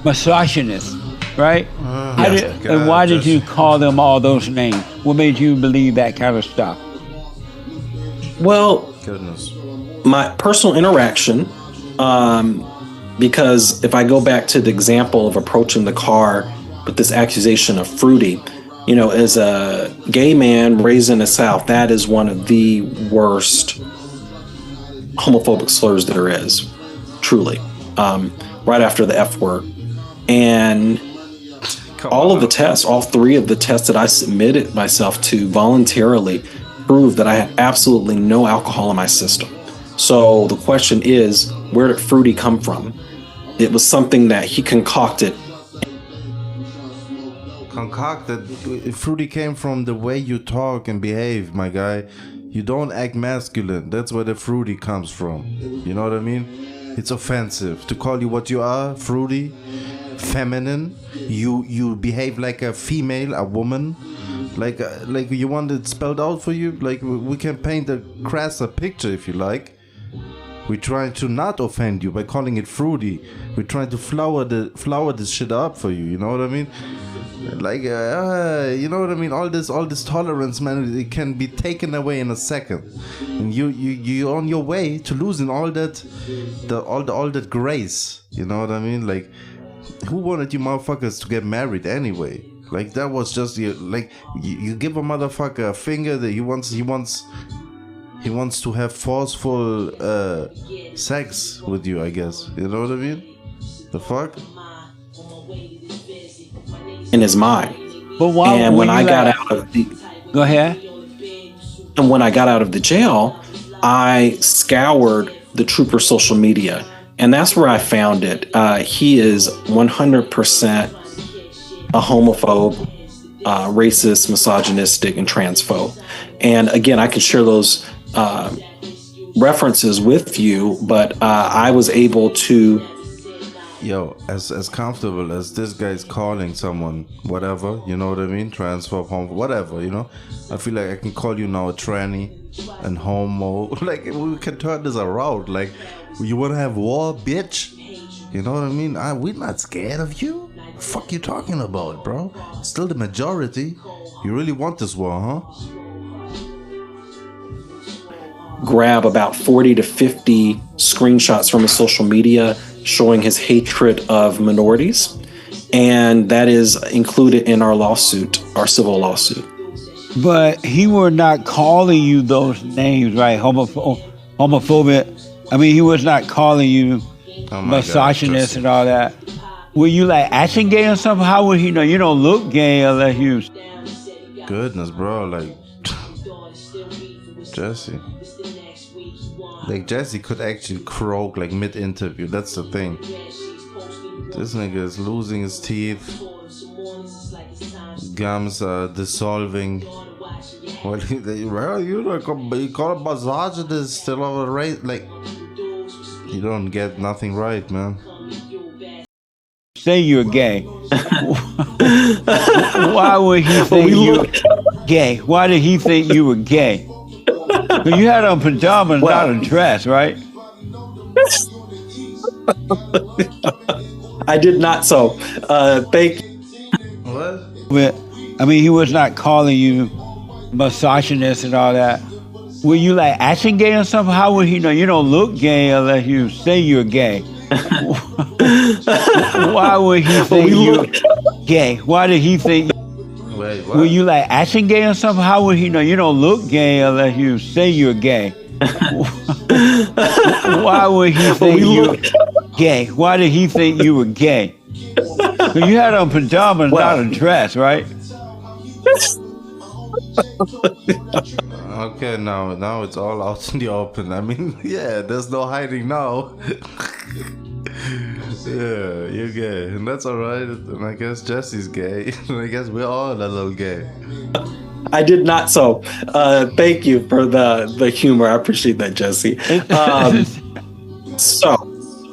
S16: misogynist, right? And why did you call them all those names? What made you believe that kind of stuff?
S2: Well, my personal interaction, because if I go back to the example of approaching the car with this accusation of fruity, as a gay man raised in the South, that is one of the worst homophobic slurs there is, truly. Right after the F word. And all of the tests, all 3 of the tests that I submitted myself to voluntarily proved that I had absolutely no alcohol in my system. So the question is, where did Fruity come from? It was something that he concocted.
S17: Fruity came from the way you talk and behave, my guy. You don't act masculine. That's where the fruity comes from. You know what I mean? It's offensive to call you what you are, fruity, feminine. You behave like a female, a woman. Like you want it spelled out for you. Like we can paint a crasser picture if you like. We're trying to not offend you by calling it fruity. We're trying to flower this shit up for you. You know what I mean? Like you know what I mean? All this tolerance, man, it can be taken away in a second, and you're on your way to losing all that grace. You know what I mean? Like, who wanted you motherfuckers to get married anyway? Like, that was just you give a motherfucker a finger that he wants to have forceful sex with you, I guess. You know what I mean? The fuck?
S2: In his mind.
S16: But why?
S2: And when I got out of the
S16: Go ahead.
S2: And when I got out of the jail, I scoured the trooper's social media, and that's where I found it. He is 100% a homophobe, racist, misogynistic, and transphobe. And again, I can share those references with you, but I was able to.
S17: Yo, as comfortable as this guy's calling someone, whatever, you know what I mean? Transphobe, homo, whatever, you know? I feel like I can call you now a tranny and homo. Like, we can turn this around. Like, you want to have war, bitch? You know what I mean? We're not scared of you. The fuck you talking about, bro? Still the majority. You really want this war, huh?
S2: Grab about 40 to 50 screenshots from his social media showing his hatred of minorities, and that is included in our lawsuit, our civil lawsuit.
S16: But he were not calling you those names, right? Homophobic. I mean, he was not calling you misogynist and all that. Were you like acting gay or something? How would he know? You don't look gay unless you.
S17: Goodness, bro, like Jesse. Like, Jesse could actually croak like mid-interview. That's the thing. This nigga is losing his teeth. Gums are dissolving. Well, you call a misogynist still overrated. Like, you don't get nothing right, man.
S16: Say you're gay. Why would he think you were gay? Why did he think you were gay? You had on pajamas, not a dress, right?
S2: I did not. So, thank.
S17: What?
S16: But I mean, he was not calling you misogynist and all that. Were you like acting gay or something? How would he know? You don't look gay unless you say you're gay. Why would he think you're gay? Why did he think?
S17: Wait, what?
S16: Were you like acting gay or something? How would he know? You don't look gay unless you say you're gay. Why would he think you're gay? Why did he think you were gay? You had on pajamas, not a dress, right?
S17: Okay, now it's all out in the open. I mean, yeah, there's no hiding now. Yeah, you're gay, and that's alright. And I guess Jesse's gay, and I guess we're all a little gay.
S2: I did not. So, thank you for the humor. I appreciate that, Jesse. So,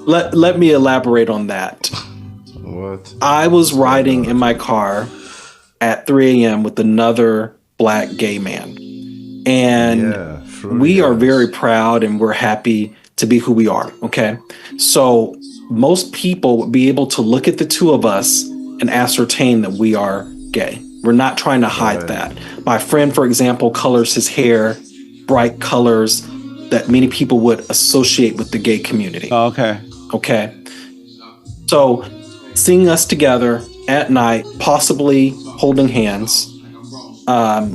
S2: let me elaborate on that.
S17: What?
S2: I was riding in my car at 3 a.m. with another black gay man, and we are very proud and we're happy to be who we are. Okay, so most people would be able to look at the two of us and ascertain that we are gay. We're not trying to hide that. My friend, for example, colors his hair bright colors that many people would associate with the gay community.
S16: Oh, okay.
S2: Okay. So seeing us together at night, possibly holding hands,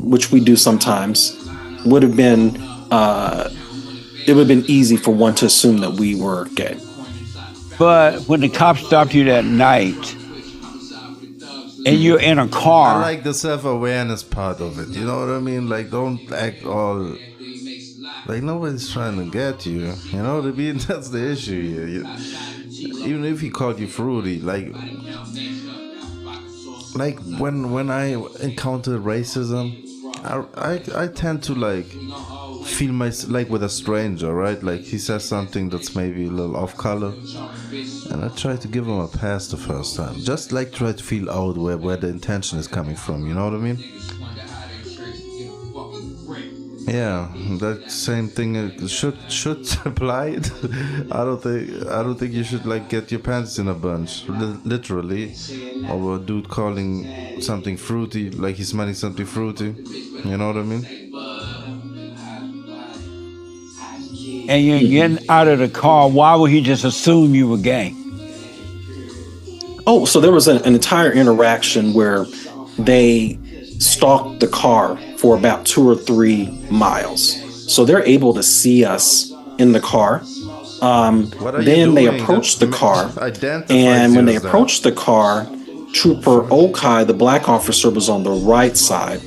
S2: which we do sometimes, would have been it would have been easy for one to assume that we were gay.
S16: But when the cops stopped you that night, and you're in a car,
S17: I like the self-awareness part of it. You know what I mean? Like, don't act all like nobody's trying to get you. You know what I mean? That's the issue here. Even if he called you fruity, like when I encounter racism, I tend to like feel like with a stranger, right? Like he says something that's maybe a little off color, and I try to give him a pass the first time. Just like try to feel out where the intention is coming from. You know what I mean? Yeah, that same thing should apply. I don't think you should like get your pants in a bunch, literally, or a dude calling something fruity, like he's smelling something fruity. You know what I mean?
S16: and you're getting out of the car. Why would he just assume you were gay?
S2: Oh, so there was an entire interaction where they stalked the car for about 2 or 3 miles. So they're able to see us in the car. Then they approached the car, and when they approached the car, Trooper Okai, the black officer, was on the right side,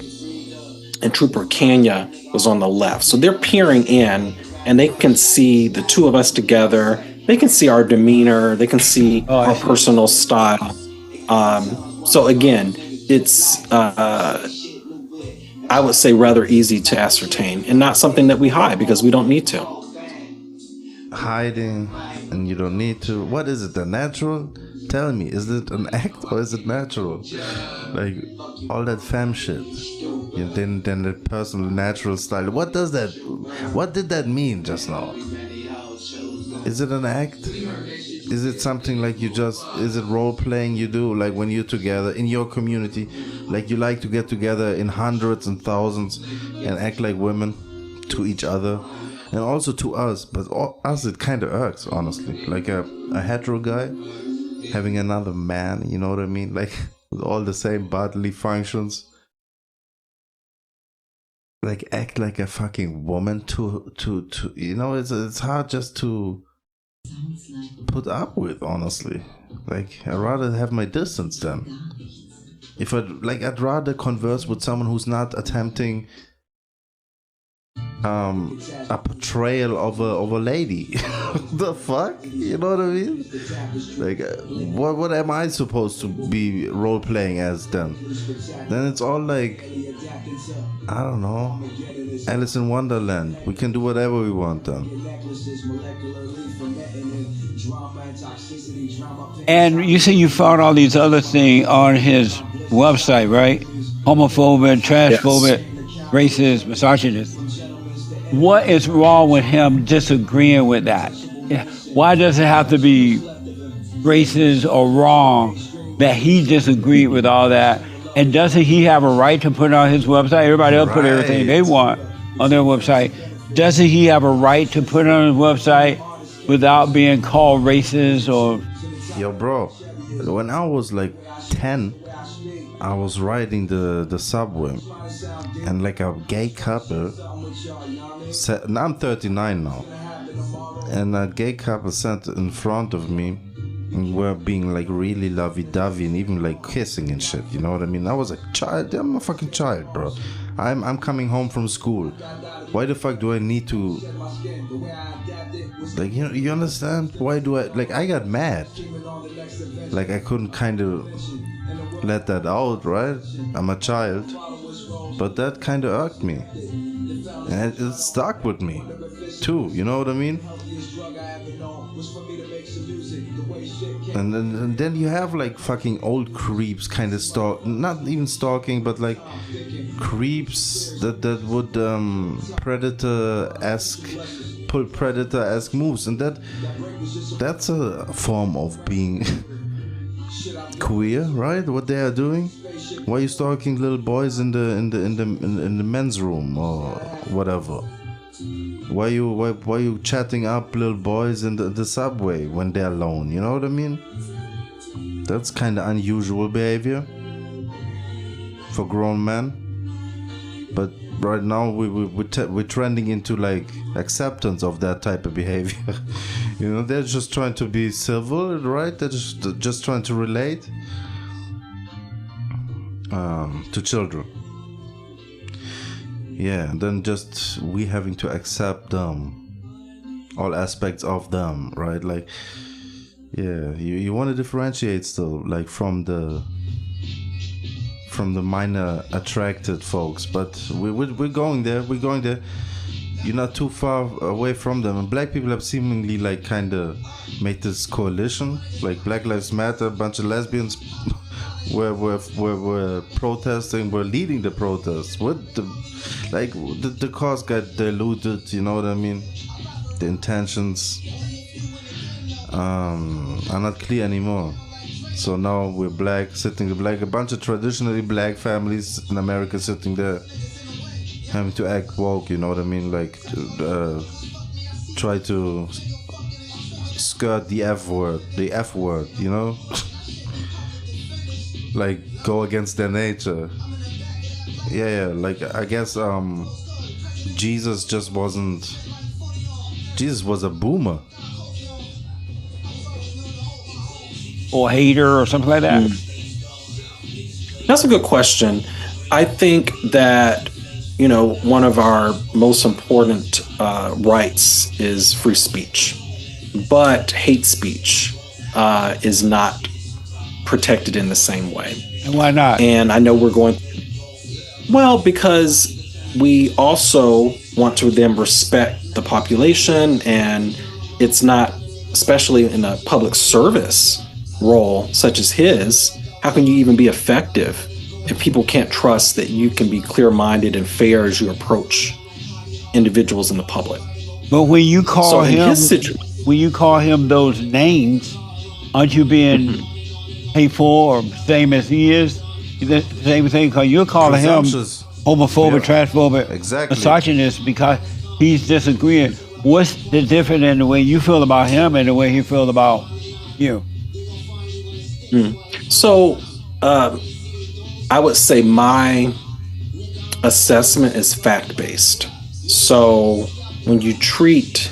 S2: and Trooper Kanya was on the left. So they're peering in, and they can see the two of us together. They can see our demeanor. They can see our personal style. So again, it's, I would say, rather easy to ascertain, and not something that we hide because we don't need to.
S17: Hiding, and you don't need to. What is it? The natural? Tell me, is it an act or is it natural? Like all that femme shit. Then the personal natural style. What does that? What did that mean just now? Is it an act? Is it something like you just? Is it role playing you do like when you're together in your community? Like you like to get together in hundreds and thousands and act like women to each other. And also to us, but us it kind of irks, honestly. Like a hetero guy having another man, you know what I mean? Like with all the same bodily functions. Like act like a fucking woman to you know, it's hard just to put up with, honestly. Like I'd rather have my distance then. If I'd rather converse with someone who's not attempting a portrayal of a lady. The fuck? You know what I mean? Like what am I supposed to be role playing as then? Then it's all like, I don't know, Alice in Wonderland. We can do whatever we want then.
S16: And you say you found all these other things on his website, right? Homophobic, transphobic, racist, misogynist. What is wrong with him disagreeing with that? Why does it have to be racist or wrong that he disagreed with all that? And doesn't he have a right to put it on his website? Everybody else put everything they want on their website. Doesn't he have a right to put it on his website without being called racist or...
S17: Yo, bro, when I was like 10, I was riding the subway, and like a gay couple said, and I'm 39 now, and a gay couple sat in front of me and were being like really lovey-dovey and even like kissing and shit, you know what I mean? I was a child. I'm a fucking child, bro. I'm coming home from school. Why the fuck do I need to, like, you know, you understand? Why do I, like, I got mad. Like I couldn't kind of let that out, right? I'm a child. But that kind of irked me. And it stuck with me too, you know what I mean? And then you have like fucking old creeps kind of not even stalking, but like creeps that would pull predator-esque moves, and that's a form of being queer, right? What they are doing. Why are you stalking little boys in the men's room or whatever? Why you chatting up little boys in the subway when they're alone? You know what I mean? That's kind of unusual behavior for grown men. But right now we're trending into like acceptance of that type of behavior. You know, they're just trying to be civil, right? They're just trying to relate to children. Yeah, and then just we having to accept them, all aspects of them, right? Like, yeah, you want to differentiate still, like from the minor attracted folks, but we're going there. We're going there. You're not too far away from them. And black people have seemingly like kind of made this coalition, like Black Lives Matter. A bunch of lesbians were protesting, were leading the protests. The cause got diluted. You know what I mean? The intentions are not clear anymore. So now we're a bunch of traditionally black families in America sitting there having to act woke, you know what I mean? Like, try to skirt the F word, you know? Like, go against their nature. Yeah, like, I guess, Jesus was a boomer.
S16: Or hater or something like that?
S2: That's a good question. I think that, you know, one of our most important rights is free speech, but hate speech is not protected in the same way.
S16: And why not?
S2: And I know because we also want to then respect the population, and it's not, especially in a public service role such as his, how can you even be effective if people can't trust that you can be clear-minded and fair as you approach individuals in the public?
S16: But when you call him those names, aren't you being hateful or same as he is? The same thing, because you're calling him homophobic, transphobic, misogynist because he's disagreeing. What's the difference in the way you feel about him and the way he feels about you?
S2: So, I would say my assessment is fact-based. So, when you treat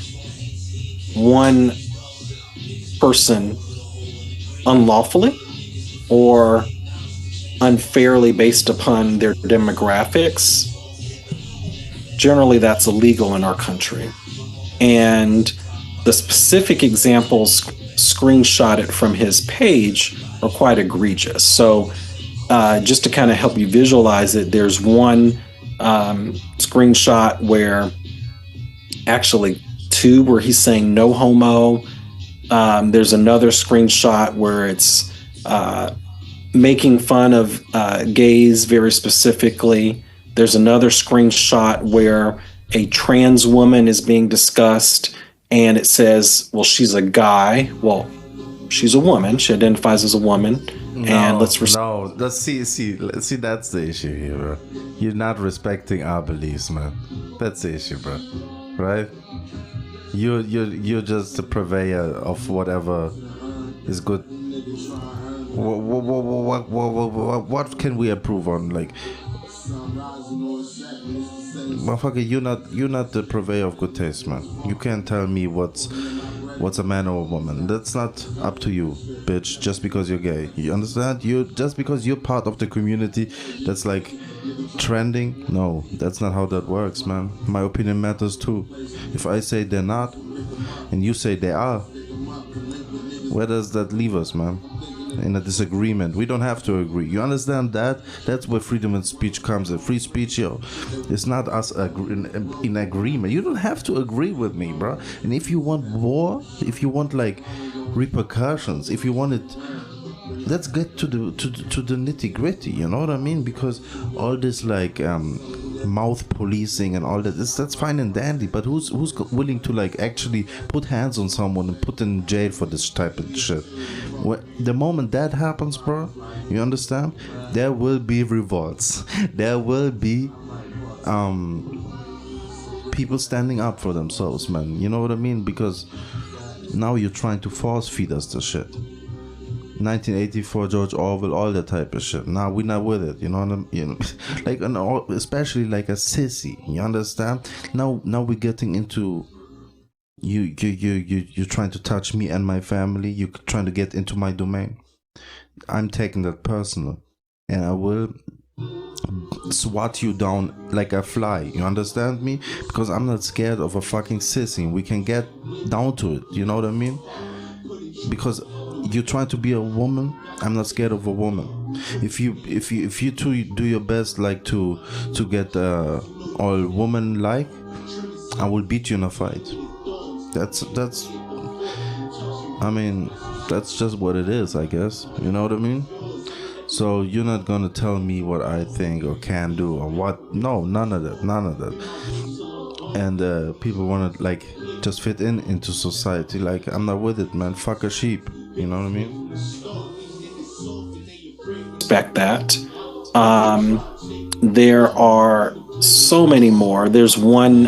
S2: one person unlawfully or unfairly based upon their demographics, generally that's illegal in our country. And the specific examples screenshotted from his page are quite egregious. So just to kind of help you visualize it, there's one screenshot where, actually two, where he's saying no homo. There's another screenshot where it's making fun of gays very specifically. There's another screenshot where a trans woman is being discussed, and it says, well, she's a guy. Well, she's a woman. She identifies as a woman. That's the issue here, bro. You're not respecting our beliefs, man. That's the issue, bro. Right? You're just a purveyor of whatever is good. What can we improve on? Like, motherfucker, you're not the purveyor of good taste, man. You can't tell me what's a man or a woman. That's not up to you, bitch, just because you're gay. You understand? Just because you're part of the community that's like trending. No, that's not how that works, man. My opinion matters too. If I say they're not and you say they are, where does that leave us, man? In a disagreement. We don't have to agree. You understand that? That's where freedom of speech comes in. Free speech, yo. It's not us in agreement. You don't have to agree with me, bro. And if you want war, if you want like repercussions, if you want it, let's get to the nitty gritty. You know what I mean? Because all this like mouth policing and all that, that's fine and dandy. But who's willing to like actually put hands on someone and put in jail for this type of shit? The moment that happens, bro, you understand? There will be revolts. There will be people standing up for themselves, man. You know what I mean? Because now you're trying to force feed us the shit.
S17: 1984, George Orwell, all that type of shit. Now we're not with it, you know what I mean? You know, like, especially like a sissy. You understand? Now we're getting into you're trying to touch me and my family. You're trying to get into my domain. I'm taking that personal, and I will swat you down like a fly. You understand me? Because I'm not scared of a fucking sissy. We can get down to it. You know what I mean? Because you're trying to be a woman, I'm not scared of a woman. If you two do your best, like to get all woman like, I will beat you in a fight. That's I mean, that's just what it is, I guess. You know what I mean? So you're not gonna tell me what I think or can do or what. No, none of that. And people wanna like just fit into society. Like, I'm not with it, man. Fuck a sheep. You know what I mean?
S2: Respect that. There are so many more. There's one,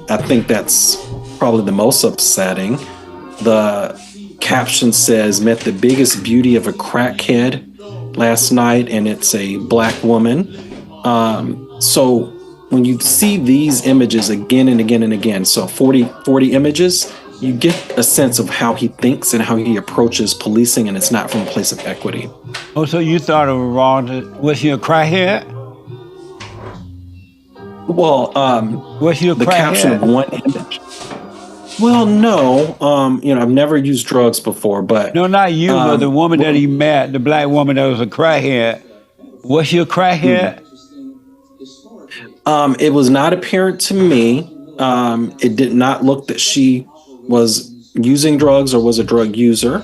S2: I think that's probably the most upsetting. The caption says, met the biggest beauty of a crackhead last night, and it's a black woman. So when you see these images again and again and again, so 40 images, you get a sense of how he thinks and how he approaches policing, and it's not from a place of equity.
S16: Oh, so you thought it was wrong? Was he a crackhead?
S2: Well,
S16: was he a
S2: the
S16: crackhead?
S2: caption of one image. Well, no. I've never used drugs before, but
S16: no, not you, but the woman that he met, the black woman that was a crackhead. Was she a crackhead?
S2: It was not apparent to me. It did not look that she was using drugs or was a drug user.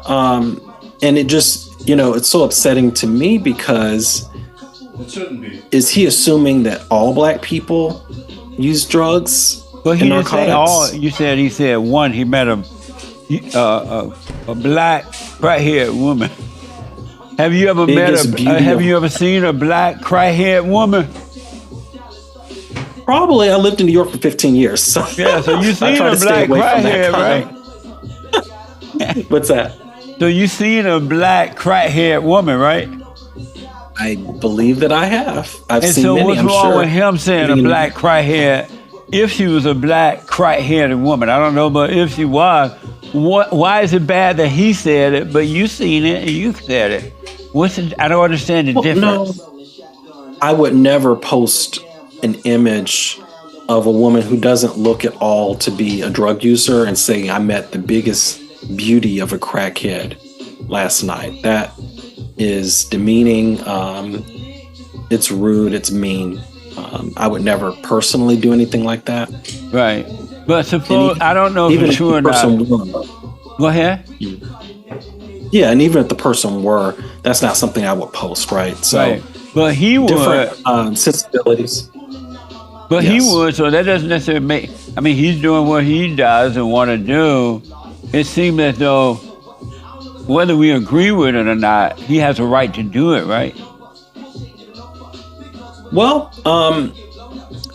S2: And it just, it's so upsetting to me because
S17: it shouldn't be.
S2: Is he assuming that all black people use drugs
S16: and
S2: narcotics?
S16: Say all. He said one. He met a black crackhead woman. Have you ever have you ever seen a black crackhead woman?
S2: Probably. I lived in New York for 15 years. So
S16: yeah, so you seen a black crackhead, right?
S2: What's that?
S16: So you seen a black crackhead woman, right?
S2: I believe that I have. I've seen
S16: so
S2: many,
S16: what's
S2: I'm
S16: wrong
S2: sure.
S16: with him saying a black crackhead? If she was a black crackheaded woman, I don't know, but if she was, why is it bad that he said it, but you seen it and you said it? I don't understand the difference.
S2: No, I would never post an image of a woman who doesn't look at all to be a drug user and say, I met the biggest beauty of a crackhead last night. That is demeaning. It's rude. It's mean. I would never personally do anything like that.
S16: Right. But suppose, I don't know for sure or not. Go ahead.
S2: Yeah, and even if the person were, that's not something I would post, right? So,
S16: right. But he would.
S2: Different sensibilities.
S16: But yes. He would, so that doesn't necessarily make, he's doing what he does and want to do. It seems as though, whether we agree with it or not, he has a right to do it, right?
S2: Well,